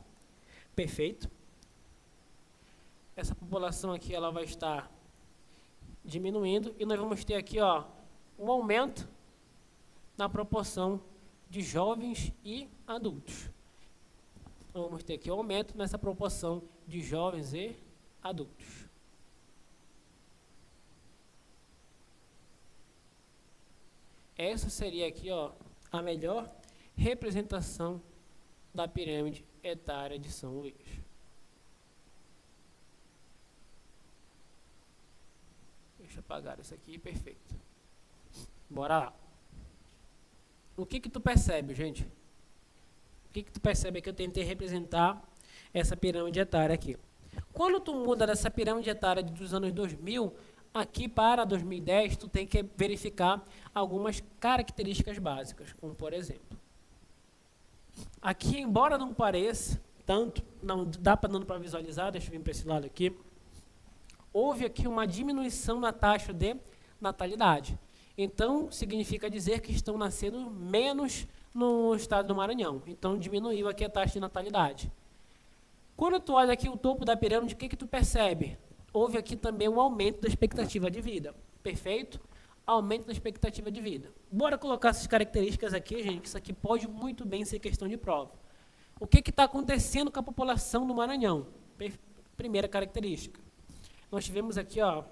Perfeito. Essa população aqui, ela vai estar diminuindo. E nós vamos ter aqui, ó, um aumento na proporção de jovens e adultos. Então, vamos ter aqui um aumento nessa proporção de jovens e adultos. Essa seria aqui, ó, a melhor representação da pirâmide etária de São Luís. Deixa eu apagar isso aqui, perfeito. Bora lá. O que tu percebe, gente? O que tu percebe é que eu tentei representar essa pirâmide etária aqui. Quando tu muda dessa pirâmide etária dos anos 2000 aqui para 2010, tu tem que verificar algumas características básicas, como por exemplo, aqui, embora não pareça tanto, não dá para visualizar, deixa eu vir para esse lado aqui, houve aqui uma diminuição na taxa de natalidade. Então, significa dizer que estão nascendo menos no estado do Maranhão. Então, diminuiu aqui a taxa de natalidade. Quando tu olha aqui o topo da pirâmide, o que tu percebe? Houve aqui também um aumento da expectativa de vida. Perfeito? Aumento da expectativa de vida. Bora colocar essas características aqui, gente, que isso aqui pode muito bem ser questão de prova. O que está acontecendo com a população do Maranhão? Primeira característica. Nós tivemos aqui, ó,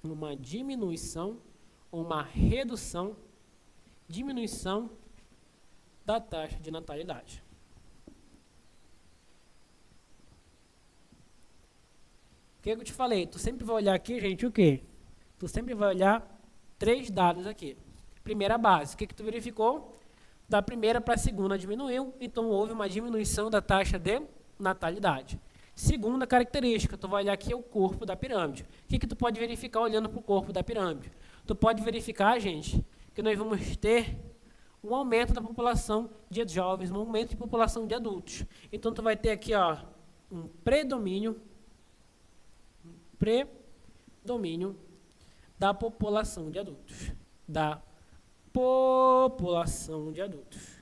uma diminuição, uma redução, diminuição da taxa de natalidade. O que eu te falei? Tu sempre vai olhar aqui, gente, o quê? Tu sempre vai olhar 3 dados aqui. Primeira base, o que tu verificou? Da primeira para a segunda diminuiu, então houve uma diminuição da taxa de natalidade. Segunda característica, tu vai olhar aqui o corpo da pirâmide. O que tu pode verificar olhando para o corpo da pirâmide? Tu pode verificar, gente, que nós vamos ter um aumento da população de jovens, um aumento de população de adultos. Então, tu vai ter aqui, ó, um predomínio da população de adultos. Da população de adultos.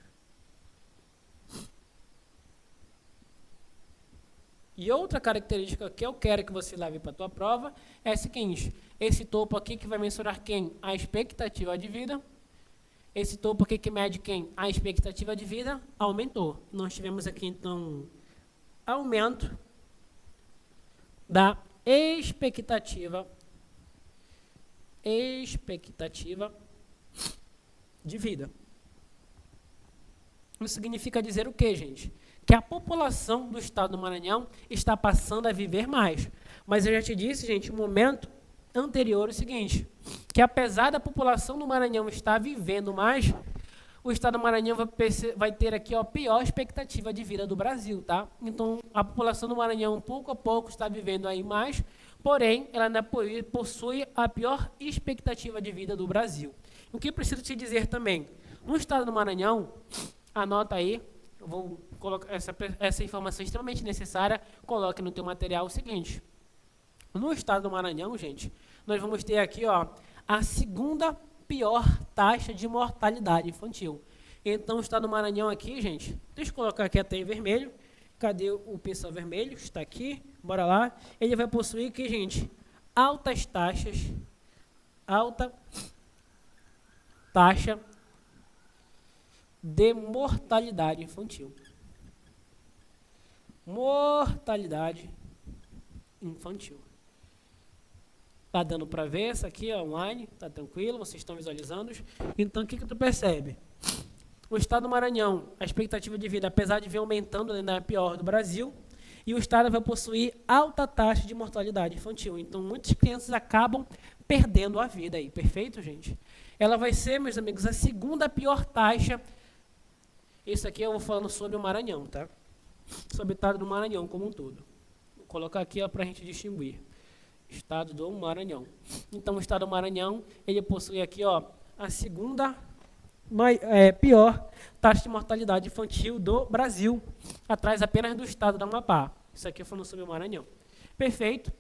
E outra característica que eu quero que você leve para a tua prova é a seguinte: esse topo aqui que vai mensurar quem? A expectativa de vida. Esse topo aqui que mede quem? A expectativa de vida aumentou. Nós tivemos aqui, então, aumento da expectativa de vida. Isso significa dizer o quê, gente? Que a população do estado do Maranhão está passando a viver mais. Mas eu já te disse, gente, no momento anterior o seguinte, que apesar da população do Maranhão estar vivendo mais, o estado do Maranhão vai ter aqui a pior expectativa de vida do Brasil, tá? Então, a população do Maranhão, pouco a pouco, está vivendo aí mais, porém, ela ainda possui a pior expectativa de vida do Brasil. O que eu preciso te dizer também, no estado do Maranhão, anota aí, eu vou colocar essa informação extremamente necessária, coloque no teu material o seguinte. No estado do Maranhão, gente, nós vamos ter aqui, ó, a segunda pior taxa de mortalidade infantil. Então, o estado do Maranhão aqui, gente, deixa eu colocar aqui até em vermelho. Cadê o pincel vermelho? Está aqui, bora lá. Ele vai possuir aqui, gente, alta taxa de mortalidade infantil. Mortalidade infantil. Tá dando para ver isso aqui, ó, online, tá tranquilo, vocês estão visualizando. Então, o que tu percebe? O estado do Maranhão, a expectativa de vida, apesar de vir aumentando, ainda é a pior do Brasil, e o estado vai possuir alta taxa de mortalidade infantil. Então, muitas crianças acabam perdendo a vida aí, perfeito, gente? Ela vai ser, meus amigos, a segunda pior taxa. Isso aqui eu vou falando sobre o Maranhão, tá? Sobre o estado do Maranhão como um todo. Vou colocar aqui para a gente distinguir. Estado do Maranhão. Então, o estado do Maranhão, ele possui aqui, ó, a segunda pior taxa de mortalidade infantil do Brasil, atrás apenas do estado do Amapá. Isso aqui falando sobre o Maranhão. Perfeito?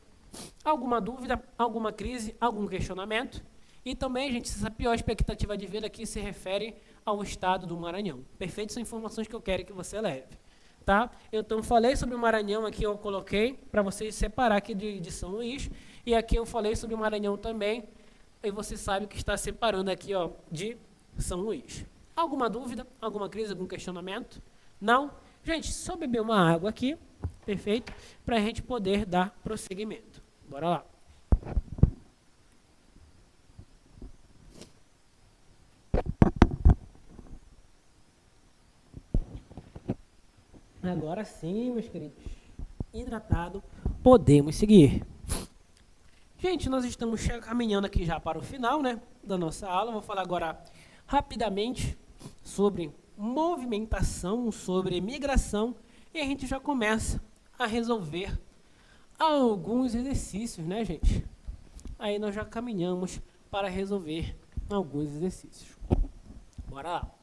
Alguma dúvida, alguma crise, algum questionamento? E também, gente, essa pior expectativa de vida aqui se refere ao estado do Maranhão. Perfeito? São informações que eu quero que você leve. Tá? Então, falei sobre o Maranhão aqui, eu coloquei para vocês separar aqui de São Luís. E aqui eu falei sobre o Maranhão também. E você sabe que está separando aqui, ó, de São Luís. Alguma dúvida? Alguma crise? Algum questionamento? Não? Gente, só beber uma água aqui, perfeito? Para a gente poder dar prosseguimento. Bora lá. Agora sim, meus queridos. Hidratado, podemos seguir. Gente, nós estamos caminhando aqui já para o final, né, da nossa aula. Vou falar agora rapidamente sobre movimentação, sobre migração, e a gente já começa a resolver alguns exercícios, né, gente? Aí nós já caminhamos para resolver alguns exercícios. Bora lá.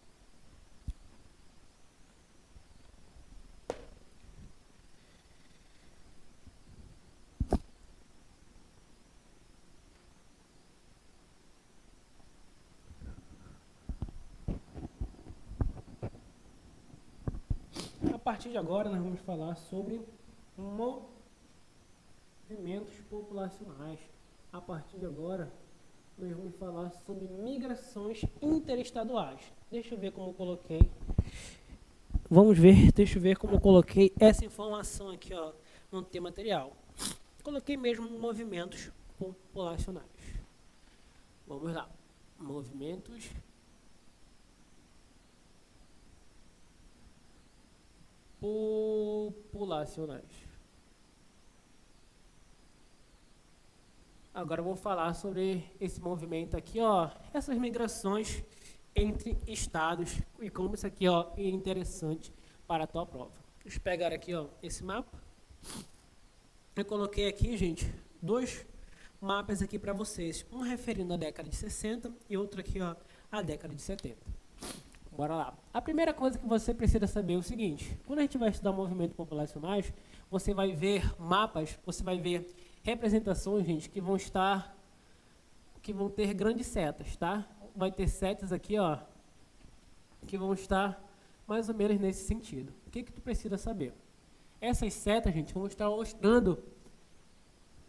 A partir de agora, nós vamos falar sobre movimentos populacionais. A partir de agora, nós vamos falar sobre migrações interestaduais. Deixa eu ver como eu coloquei. Deixa eu ver como eu coloquei essa informação aqui, ó, no tema material. Coloquei mesmo movimentos populacionais. Vamos lá. Movimentos populacionais. Agora eu vou falar sobre esse movimento aqui, ó, essas migrações entre estados e como isso aqui, ó, é interessante para a tua prova. Deixa eu pegar aqui, ó, esse mapa. Eu coloquei aqui, gente, dois mapas aqui para vocês, um referindo à década de 60 e outro aqui, ó, à década de 70. Bora lá. A primeira coisa que você precisa saber é o seguinte: quando a gente vai estudar movimentos populacionais, você vai ver mapas, você vai ver representações, gente, que vão ter grandes setas, tá? Vai ter setas aqui, ó, que vão estar mais ou menos nesse sentido. O que tu precisa saber? Essas setas, gente, vão estar mostrando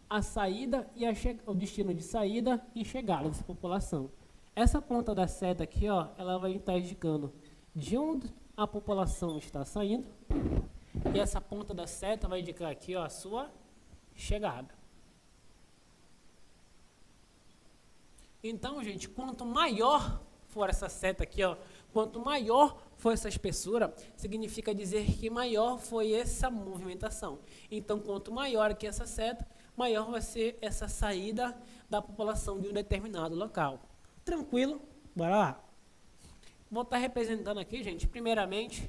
a saída e o destino de saída e chegada dessa população. Essa ponta da seta aqui, ó, ela vai estar indicando de onde a população está saindo, e essa ponta da seta vai indicar aqui, ó, a sua chegada. Então, gente, quanto maior for essa seta aqui, ó, quanto maior for essa espessura, significa dizer que maior foi essa movimentação. Então, quanto maior que essa seta, maior vai ser essa saída da população de um determinado local. Tranquilo? Bora lá. Vou estar representando aqui, gente, primeiramente,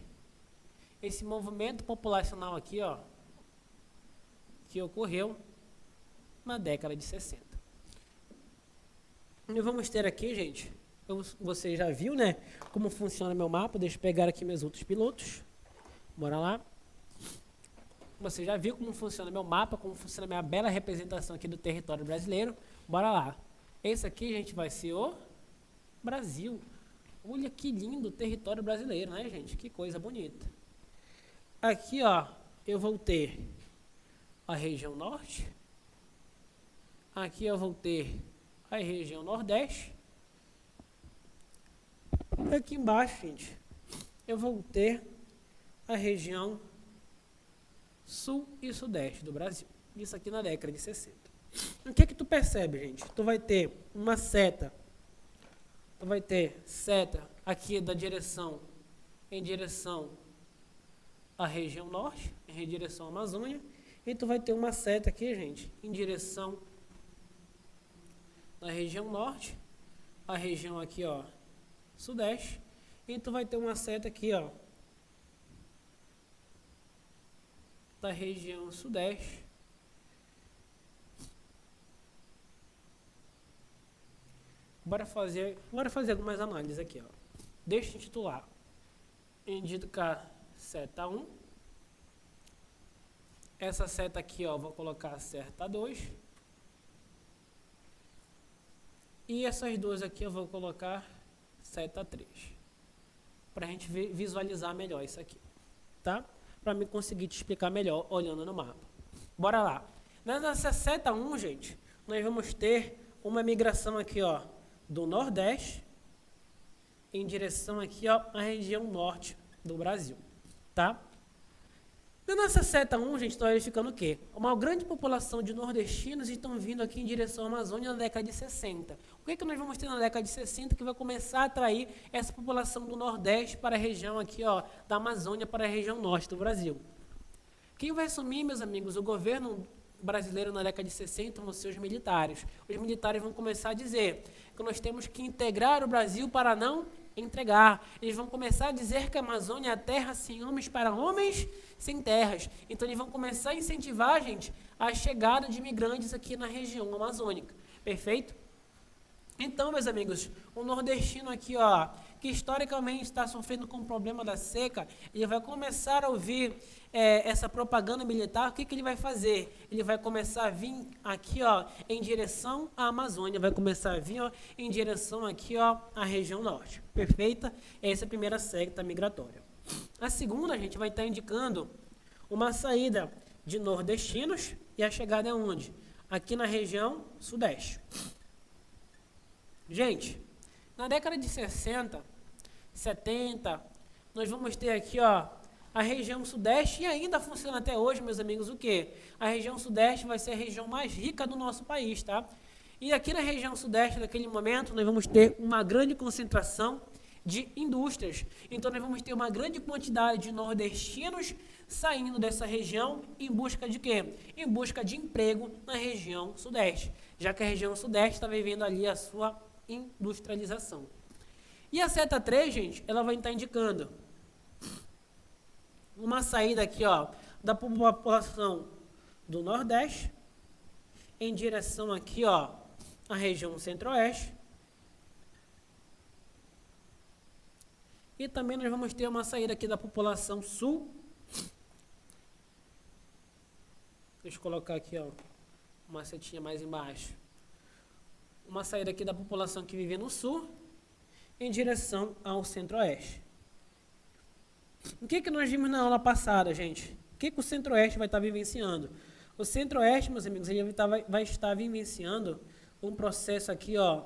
esse movimento populacional aqui, ó, que ocorreu na década de 60. E vamos ter aqui, gente, você já viu, né, como funciona meu mapa. Deixa eu pegar aqui meus outros pilotos. Bora lá. Você já viu como funciona meu mapa, como funciona minha bela representação aqui do território brasileiro. Bora lá. Esse aqui, gente, vai ser o Brasil. Olha que lindo o território brasileiro, né, gente? Que coisa bonita. Aqui, ó, eu vou ter a região norte. Aqui eu vou ter a região nordeste. Aqui embaixo, gente, eu vou ter a região sul e sudeste do Brasil. Isso aqui na década de 60. O que tu percebe, gente? Tu vai ter uma seta. Tu vai ter seta aqui da direção, em direção à região norte, em direção à Amazônia. E tu vai ter uma seta aqui, gente, em direção na região norte, a região aqui, ó, sudeste, e tu vai ter uma seta aqui, ó, da região sudeste. Bora fazer algumas análises aqui, ó. Deixa eu titular. Indicar seta 1. Essa seta aqui, ó, vou colocar seta 2. E essas duas aqui eu vou colocar seta 3. Para a gente visualizar melhor isso aqui, tá? Para mim conseguir te explicar melhor olhando no mapa. Bora lá. Nessa seta 1, gente, nós vamos ter uma migração aqui, ó, do Nordeste em direção aqui, ó, à região norte do Brasil, tá? Na nossa seta 1, gente, está verificando o quê? Uma grande população de nordestinos estão vindo aqui em direção à Amazônia na década de 60. O que nós vamos ter na década de 60 que vai começar a atrair essa população do Nordeste para a região aqui, ó, da Amazônia, para a região norte do Brasil? Quem vai assumir, meus amigos, o governo brasileiro na década de 60 vão ser os militares. Os militares vão começar a dizer que nós temos que integrar o Brasil para não entregar. Eles vão começar a dizer que a Amazônia é a terra sem homens para homens sem terras. Então eles vão começar a incentivar, gente, a chegada de imigrantes aqui na região amazônica. Perfeito? Então, meus amigos, o nordestino aqui, ó, que historicamente está sofrendo com o problema da seca, ele vai começar a ouvir essa propaganda militar. O que ele vai fazer? Ele vai começar a vir aqui, ó, em direção à Amazônia, vai começar a vir, ó, em direção aqui, ó, à região norte. Perfeita? Essa é a primeira secta migratória. A segunda, a gente vai estar indicando uma saída de nordestinos e a chegada é onde? Aqui na região sudeste. Gente, na década de 60, 70, nós vamos ter aqui, ó, a região sudeste, e ainda funciona até hoje, meus amigos, o quê? A região sudeste vai ser a região mais rica do nosso país, tá? E aqui na região sudeste, naquele momento, nós vamos ter uma grande concentração de indústrias. Então, nós vamos ter uma grande quantidade de nordestinos saindo dessa região em busca de quê? Em busca de emprego na região sudeste, já que a região sudeste está vivendo ali a sua industrialização. E a seta 3, gente, ela vai estar indicando uma saída aqui, ó, da população do Nordeste em direção aqui, ó, à região Centro-Oeste. E também nós vamos ter uma saída aqui da população Sul. Deixa eu colocar aqui, ó, uma setinha mais embaixo. Uma saída aqui da população que vive no sul em direção ao centro-oeste. O que nós vimos na aula passada, gente? O que o centro-oeste vai estar vivenciando? O centro-oeste, meus amigos, ele vai estar vivenciando um processo aqui, ó.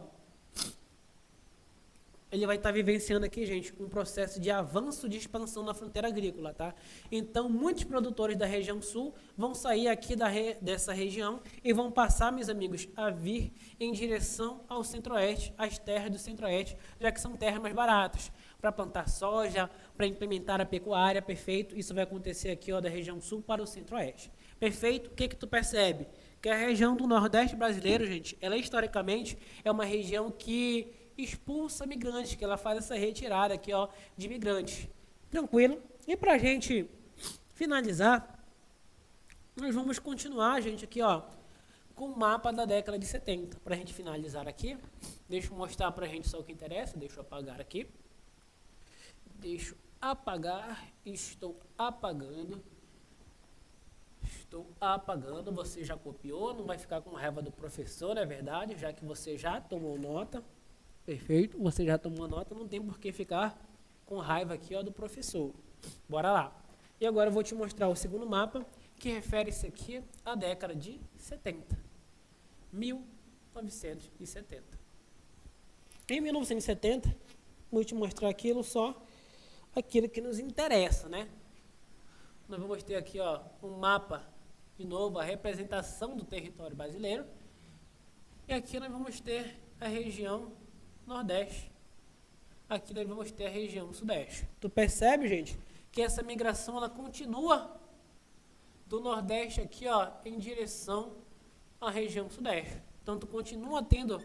Ele vai estar vivenciando aqui, gente, um processo de avanço de expansão na fronteira agrícola, tá? Então, muitos produtores da região sul vão sair aqui dessa região e vão passar, meus amigos, a vir em direção ao centro-oeste, às terras do centro-oeste, já que são terras mais baratas, para plantar soja, para implementar a pecuária, perfeito? Isso vai acontecer aqui, ó, da região sul para o centro-oeste. Perfeito? O que tu percebe? Que a região do Nordeste brasileiro, gente, ela historicamente é uma região que expulsa migrantes, que ela faz essa retirada aqui, ó, de migrantes. Tranquilo? E para a gente finalizar, nós vamos continuar, gente, aqui, ó, com o mapa da década de 70. Para a gente finalizar aqui, deixa eu mostrar para a gente só o que interessa. Deixa eu apagar aqui. Deixa eu apagar. Estou apagando. Estou apagando. Você já copiou, não vai ficar com raiva do professor, é verdade, já que você já tomou nota. Perfeito, você já tomou nota, não tem por que ficar com raiva aqui, ó, do professor. Bora lá. E agora eu vou te mostrar o segundo mapa, que refere-se aqui à década de 70. 1970. Em 1970, vou te mostrar aquilo que nos interessa, né? Nós vamos ter aqui, ó, um mapa, de novo, a representação do território brasileiro. E aqui nós vamos ter a região Nordeste. Aqui nós vamos ter a região Sudeste. Tu percebe, gente, que essa migração ela continua do Nordeste aqui, ó, em direção à região Sudeste. Então, tu continua tendo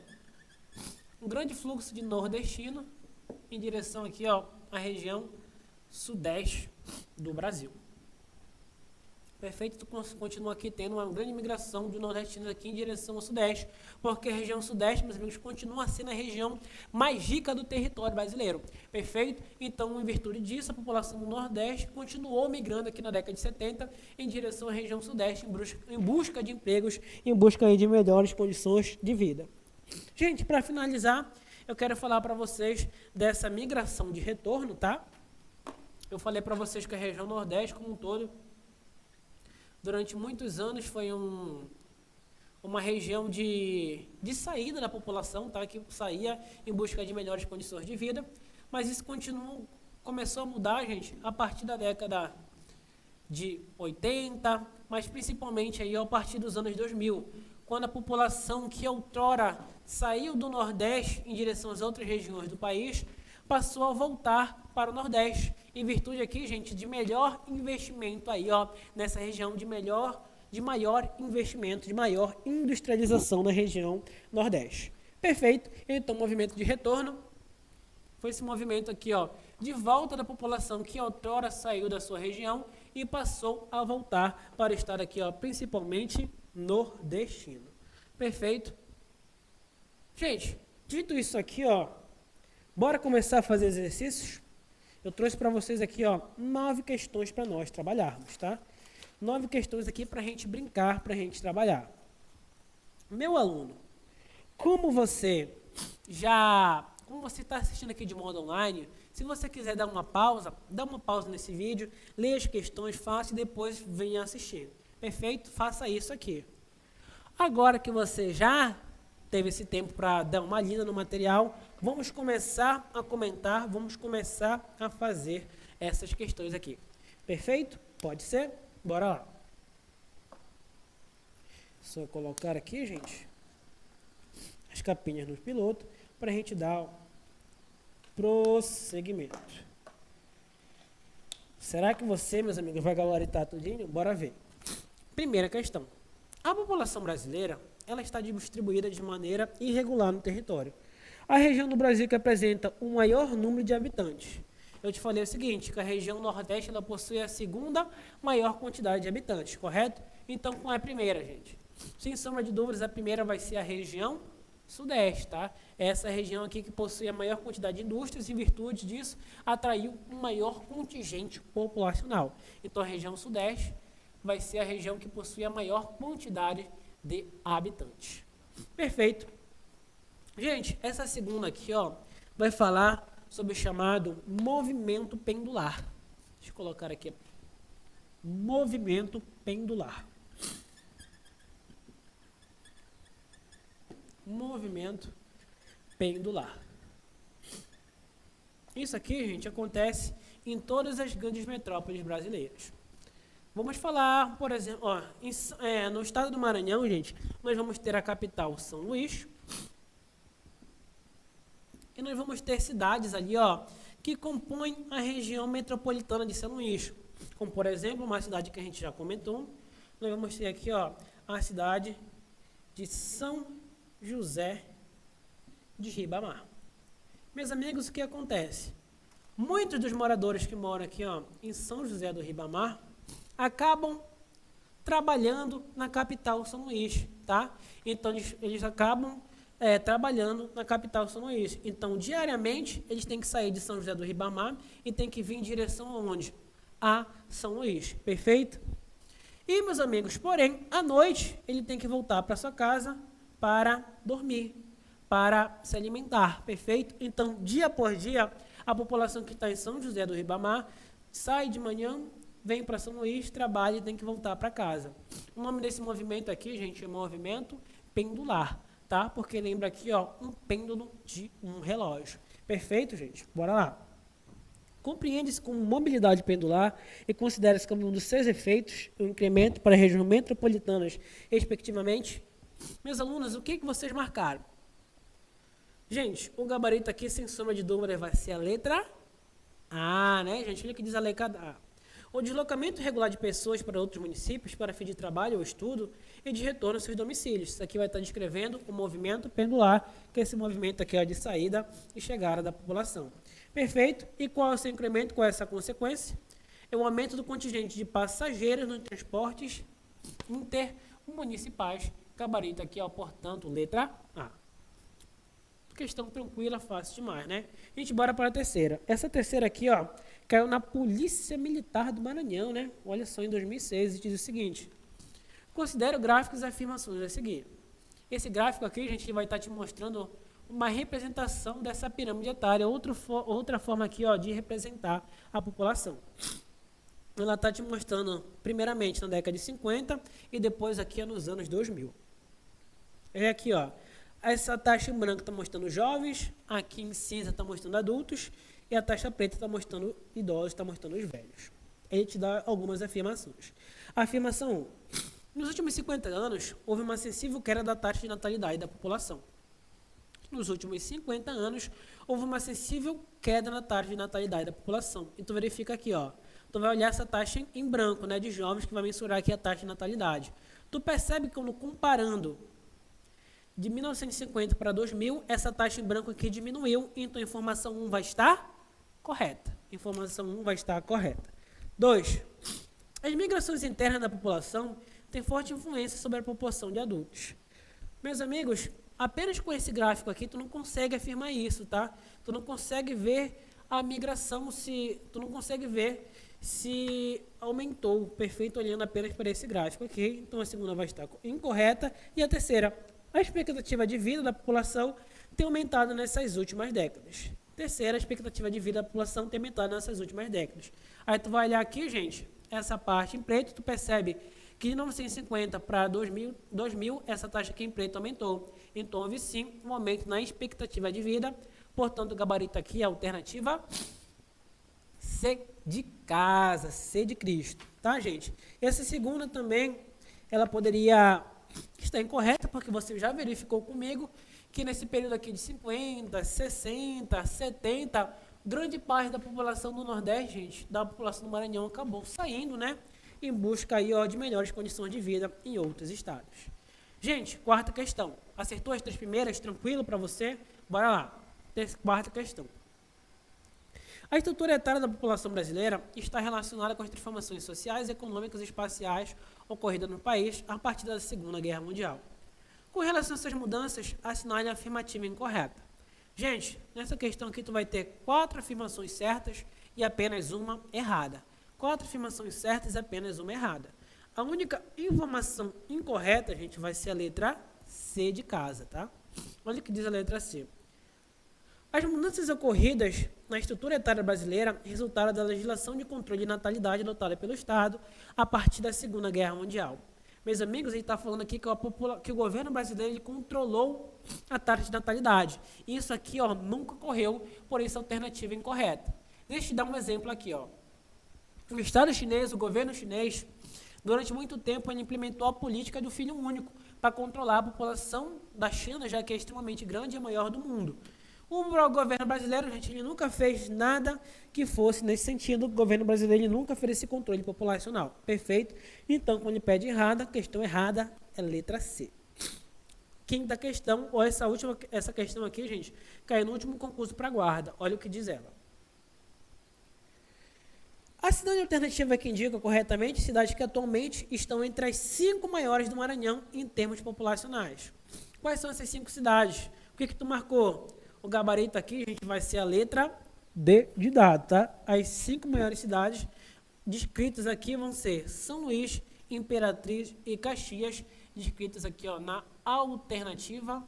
um grande fluxo de nordestino em direção aqui, ó, à região Sudeste do Brasil. Perfeito? Tu continua aqui tendo uma grande migração de nordestinos aqui em direção ao Sudeste, porque a região Sudeste, meus amigos, continua sendo a região mais rica do território brasileiro. Perfeito? Então, em virtude disso, a população do Nordeste continuou migrando aqui na década de 70 em direção à região Sudeste, em busca de empregos, em busca aí de melhores condições de vida. Gente, para finalizar, eu quero falar para vocês dessa migração de retorno, tá? Eu falei para vocês que a região Nordeste, como um todo, durante muitos anos foi uma região de saída da população, tá? Que saía em busca de melhores condições de vida, mas isso começou a mudar, gente, a partir da década de 80, mas principalmente aí a partir dos anos 2000, quando a população que outrora saiu do Nordeste em direção às outras regiões do país, passou a voltar para o Nordeste, em virtude aqui, gente, de melhor investimento aí, ó, nessa região de maior investimento, de maior industrialização na região Nordeste. Perfeito? Então, movimento de retorno foi esse movimento aqui, ó, de volta da população que outrora saiu da sua região e passou a voltar para estar aqui, ó, principalmente nordestino. Perfeito? Gente, dito isso aqui, ó, bora começar a fazer exercícios? Eu trouxe para vocês aqui, ó, 9 questões para nós trabalharmos, tá? 9 questões aqui para a gente brincar, para a gente trabalhar. Meu aluno, como você está assistindo aqui de modo online, se você quiser dar uma pausa nesse vídeo, leia as questões, faça e depois venha assistir. Perfeito? Faça isso aqui. Agora que você já teve esse tempo para dar uma lida no material, vamos começar a comentar, vamos começar a fazer essas questões aqui. Perfeito? Pode ser? Bora lá. Só colocar aqui, gente, as capinhas no piloto para a gente dar prosseguimento. Será que você, meus amigos, vai gabaritar tudinho? Bora ver. Primeira questão. A população brasileira, ela está distribuída de maneira irregular no território. A região do Brasil que apresenta o maior número de habitantes. Eu te falei o seguinte, que a região Nordeste ela possui a segunda maior quantidade de habitantes, correto? Então, qual é a primeira, gente? Sem sombra de dúvidas, a primeira vai ser a região Sudeste, tá? Essa região aqui que possui a maior quantidade de indústrias e, em virtude disso, atraiu um maior contingente populacional. Então, a região Sudeste vai ser a região que possui a maior quantidade de habitantes. Perfeito. Gente, essa segunda aqui, ó, vai falar sobre o chamado movimento pendular. Deixa eu colocar aqui. Movimento pendular. Movimento pendular. Isso aqui, gente, acontece em todas as grandes metrópoles brasileiras. Vamos falar, por exemplo, ó, no estado do Maranhão, gente, nós vamos ter a capital São Luís. E nós vamos ter cidades ali, ó, que compõem a região metropolitana de São Luís. Como, por exemplo, uma cidade que a gente já comentou. Nós vamos ter aqui, ó, a cidade de São José de Ribamar. Meus amigos, o que acontece? Muitos dos moradores que moram aqui, ó, em São José do Ribamar acabam trabalhando na capital São Luís, tá? Então, eles acabam trabalhando na capital São Luís. Então, diariamente, eles têm que sair de São José do Ribamar e têm que vir em direção aonde? A São Luís, perfeito? E, meus amigos, porém, à noite, ele tem que voltar para sua casa para dormir, para se alimentar, perfeito? Então, dia após dia, a população que está em São José do Ribamar sai de manhã, vem para São Luís, trabalha e tem que voltar para casa. O nome desse movimento aqui, gente, é movimento pendular, tá? Porque lembra aqui, ó, um pêndulo de um relógio. Perfeito, gente? Bora lá. Compreende-se como mobilidade pendular e considera-se como um dos seus efeitos o incremento para regiões metropolitanas, respectivamente. Meus alunos, o que vocês marcaram? Gente, o gabarito aqui, sem sombra de dúvida, vai ser a letra A, né, gente? Olha o que diz a letra A. O deslocamento regular de pessoas para outros municípios para fim de trabalho ou estudo e de retorno aos seus domicílios. Isso aqui vai estar descrevendo o movimento pendular, que é esse movimento aqui, ó, de saída e chegada da população. Perfeito? E qual é o seu incremento? Qual é essa consequência? É o aumento do contingente de passageiros nos transportes intermunicipais. Gabarito aqui, ó, portanto, letra A. Questão tranquila, fácil demais, né? Gente, bora para a terceira. Essa terceira aqui, ó, caiu na Polícia Militar do Maranhão, né? Olha só, em 2006, e diz o seguinte: considere gráficos e afirmações a seguir. Esse gráfico aqui, gente, vai estar te mostrando uma representação dessa pirâmide etária, outra forma aqui, ó, de representar a população. Ela está te mostrando, primeiramente, na década de 50 e depois aqui nos anos 2000. É aqui, ó. Essa taxa em branco está mostrando jovens, aqui em cinza está mostrando adultos, e a taxa preta está mostrando idosos, está mostrando os velhos. Ele te dá algumas afirmações. Afirmação 1. Nos últimos 50 anos, houve uma sensível queda da taxa de natalidade da população. Nos últimos 50 anos, houve uma sensível queda na taxa de natalidade da população. E tu verifica aqui, ó. Tu vai olhar essa taxa em branco, né, de jovens, que vai mensurar aqui a taxa de natalidade. Tu percebe que quando comparando de 1950 para 2000, essa taxa em branco aqui diminuiu, então a informação 1 vai estar correta. Informação 1 vai estar correta. 2. As migrações internas da população têm forte influência sobre a população de adultos. Meus amigos, apenas com esse gráfico aqui, tu não consegue afirmar isso, tá? Tu não consegue ver a migração, tu não consegue ver se aumentou, perfeito, olhando apenas para esse gráfico aqui. Então a segunda vai estar incorreta. E a terceira, a expectativa de vida da população tem aumentado nessas últimas décadas. Terceira, a expectativa de vida da população tem aumentado nessas últimas décadas. Aí tu vai olhar aqui, gente, essa parte em preto, tu percebe que de 1950 para 2000, essa taxa aqui em preto aumentou. Então, houve sim um aumento na expectativa de vida. Portanto, o gabarito aqui é a alternativa C de casa, C de Cristo. Tá, gente? Essa segunda também, ela poderia estar incorreta, porque você já verificou comigo que nesse período aqui de 50, 60, 70, grande parte da população do Nordeste, gente, da população do Maranhão acabou saindo, né? Em busca aí, ó, de melhores condições de vida em outros estados. Gente, quarta questão. Acertou as três primeiras? Tranquilo para você? Bora lá. Quarta questão. A estrutura etária da população brasileira está relacionada com as transformações sociais, econômicas e espaciais ocorridas no país a partir da Segunda Guerra Mundial. Com relação a essas mudanças, assinale a afirmativa incorreta. Gente, nessa questão aqui tu vai ter 4 afirmações certas e apenas uma errada. 4 afirmações certas e apenas uma errada. A única informação incorreta, gente, vai ser a letra C de casa, tá? Olha o que diz a letra C. As mudanças ocorridas na estrutura etária brasileira resultaram da legislação de controle de natalidade adotada pelo Estado a partir da Segunda Guerra Mundial. Meus amigos, a gente está falando aqui que o governo brasileiro ele controlou a taxa de natalidade. Isso aqui, ó, nunca ocorreu, por isso a alternativa é incorreta. Deixa eu te dar um exemplo aqui, ó. O Estado chinês, o governo chinês, durante muito tempo ele implementou a política do filho único para controlar a população da China, já que é extremamente grande e a maior do mundo. O governo brasileiro, gente, ele nunca fez nada que fosse nesse sentido. O governo brasileiro ele nunca fez esse controle populacional. Perfeito? Então, quando ele pede errada, a questão errada é letra C. Quinta questão, ou essa questão aqui, gente, caiu no último concurso para a guarda. Olha o que diz ela. A cidade alternativa que indica corretamente cidades que atualmente estão entre as 5 maiores do Maranhão em termos populacionais. Quais são essas 5 cidades? O que tu marcou? O gabarito aqui, gente, vai ser a letra D de dado, tá? As 5 maiores cidades descritas aqui vão ser São Luís, Imperatriz e Caxias, descritas aqui, ó, na alternativa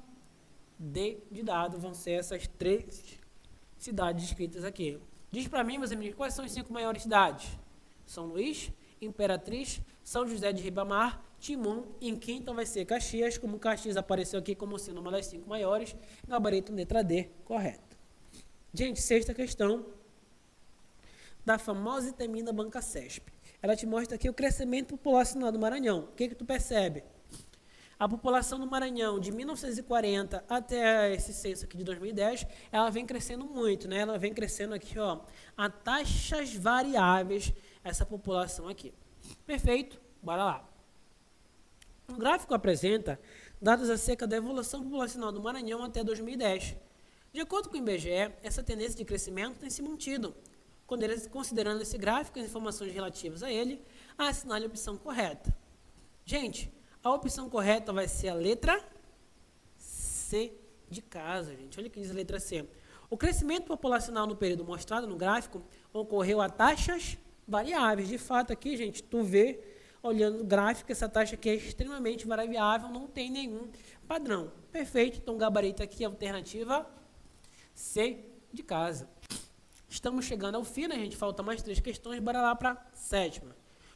D de dado. Vão ser essas 3 cidades descritas aqui. Diz para mim, meus amigos, quais são as 5 maiores cidades? São Luís, Imperatriz, São José de Ribamar, Timon, e em quinta vai ser Caxias, como Caxias apareceu aqui como sendo uma das 5 maiores, gabarito letra D, correto. Gente, sexta questão da famosa e temida Banca CESP. Ela te mostra aqui o crescimento populacional do Maranhão. O que tu percebe? A população do Maranhão, de 1940 até esse censo aqui de 2010, ela vem crescendo muito, né? Ela vem crescendo aqui, ó, a taxas variáveis, essa população aqui. Perfeito? Bora lá. O gráfico apresenta dados acerca da evolução populacional do Maranhão até 2010. De acordo com o IBGE, essa tendência de crescimento tem se mantido. Considerando esse gráfico e as informações relativas a ele, assinale a opção correta. Gente, a opção correta vai ser a letra C de casa, gente. Olha o que diz a letra C. O crescimento populacional no período mostrado no gráfico ocorreu a taxas variáveis. De fato, aqui, gente, tu vê, olhando o gráfico, essa taxa aqui é extremamente variável, não tem nenhum padrão. Perfeito, então o gabarito aqui é a alternativa C de casa. Estamos chegando ao fim, né, gente? Faltam mais 3 questões, bora lá para a 7ª.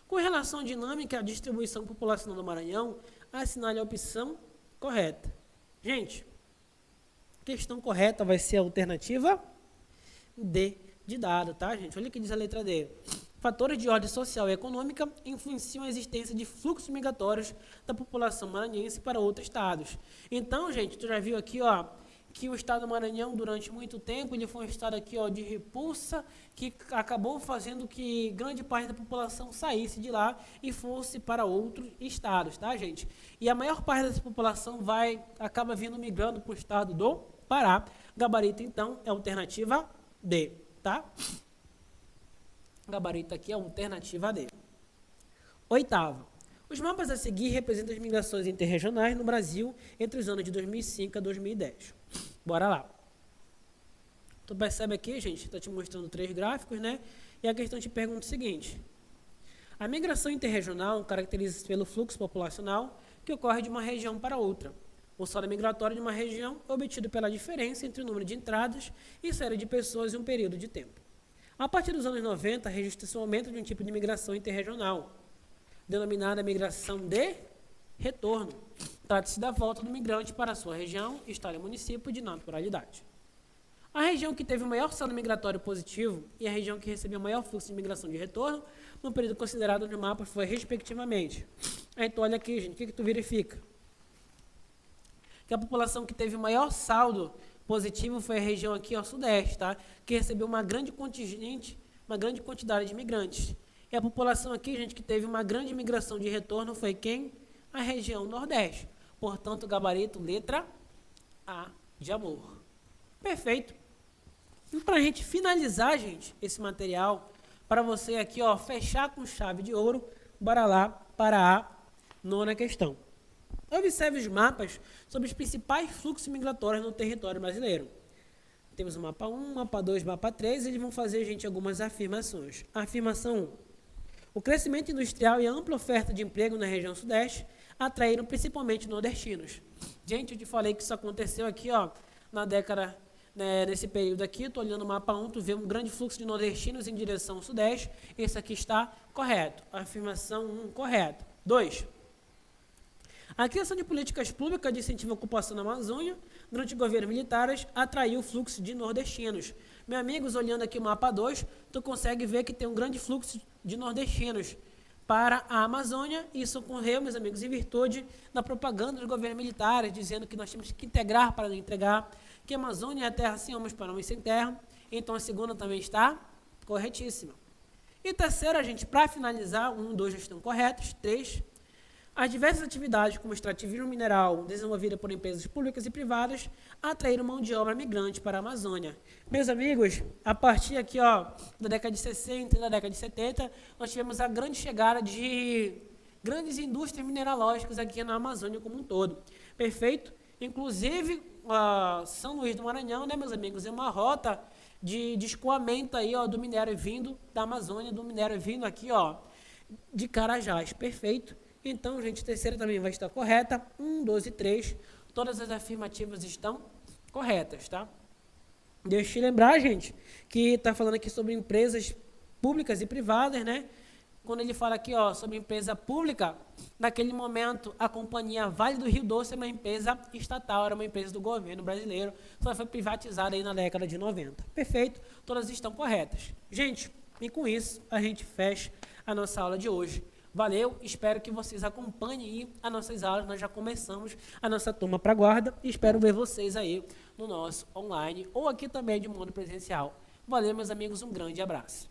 Com relação à dinâmica e à distribuição populacional do Maranhão, assinale a opção correta. Gente, a questão correta vai ser a alternativa D de dado, tá, gente? Olha o que diz a letra D. Fatores de ordem social e econômica influenciam a existência de fluxos migratórios da população maranhense para outros estados. Então, gente, tu já viu aqui, ó, que o estado do Maranhão, durante muito tempo, ele foi um estado aqui, ó, de repulsa, que acabou fazendo que grande parte da população saísse de lá e fosse para outros estados, tá, gente? E a maior parte dessa população acaba vindo migrando para o estado do Pará. Gabarito, então, é a alternativa D, tá? Gabarito aqui é a alternativa D. Oitava. Os mapas a seguir representam as migrações interregionais no Brasil entre os anos de 2005 a 2010. Bora lá. Tu percebe aqui, gente, está te mostrando 3 gráficos, né? E a questão te pergunta o seguinte. A migração interregional caracteriza-se pelo fluxo populacional que ocorre de uma região para outra. O saldo migratório de uma região é obtido pela diferença entre o número de entradas e saída de pessoas em um período de tempo. A partir dos anos 90, registra-se o aumento de um tipo de migração interregional, denominada migração de retorno. Trata-se da volta do migrante para a sua região, estado e município de naturalidade. A região que teve o maior saldo migratório positivo e a região que recebeu o maior fluxo de migração de retorno no período considerado no mapa foi, respectivamente. Então, olha aqui, gente, o que tu verifica? Que a população que teve o maior saldo positivo foi a região aqui, ó, sudeste, tá? Que recebeu uma grande quantidade de imigrantes. E a população aqui, gente, que teve uma grande migração de retorno foi quem? A região nordeste. Portanto, gabarito, letra A de amor. Perfeito. E para a gente finalizar, gente, esse material, para você aqui, ó, fechar com chave de ouro, bora lá para a 9ª questão. Observe os mapas sobre os principais fluxos migratórios no território brasileiro. Temos o mapa 1, mapa 2, mapa 3, e eles vão fazer, gente, algumas afirmações. A afirmação 1. O crescimento industrial e a ampla oferta de emprego na região sudeste atraíram principalmente nordestinos. Gente, eu te falei que isso aconteceu aqui, ó, na década, né, nesse período aqui. Estou olhando o mapa 1, tu vê um grande fluxo de nordestinos em direção ao sudeste. Esse aqui está correto. A afirmação 1, correto. 2. A criação de políticas públicas de incentivo à ocupação na Amazônia, durante governos militares, atraiu o fluxo de nordestinos. Meus amigos, olhando aqui o mapa 2, tu consegue ver que tem um grande fluxo de nordestinos para a Amazônia. Isso ocorreu, meus amigos, em virtude da propaganda dos governos militares, dizendo que nós temos que integrar para não entregar, que a Amazônia é a terra sem homens para homens sem terra. Então, a segunda também está corretíssima. E terceira, gente, para finalizar, 1 e 2 já estão corretos. 3. As diversas atividades, como extrativismo mineral, desenvolvida por empresas públicas e privadas, atraíram mão de obra migrante para a Amazônia. Meus amigos, a partir aqui, ó, da década de 60 e da década de 70, nós tivemos a grande chegada de grandes indústrias mineralógicas aqui na Amazônia como um todo. Perfeito? Inclusive, São Luís do Maranhão, né, meus amigos, é uma rota de escoamento aí, ó, do minério vindo da Amazônia, do minério vindo aqui, ó, de Carajás. Perfeito? Então, gente, a terceira também vai estar correta. 1, 2 e 3. Todas as afirmativas estão corretas, tá? Deixa eu te lembrar, gente, que está falando aqui sobre empresas públicas e privadas, né? Quando ele fala aqui, ó, sobre empresa pública, naquele momento a companhia Vale do Rio Doce é uma empresa estatal, era uma empresa do governo brasileiro, só foi privatizada aí na década de 90. Perfeito? Todas estão corretas. Gente, e com isso a gente fecha a nossa aula de hoje. Valeu, espero que vocês acompanhem aí as nossas aulas, nós já começamos a nossa turma para guarda e espero ver vocês aí no nosso online ou aqui também de modo presencial. Valeu, meus amigos, um grande abraço.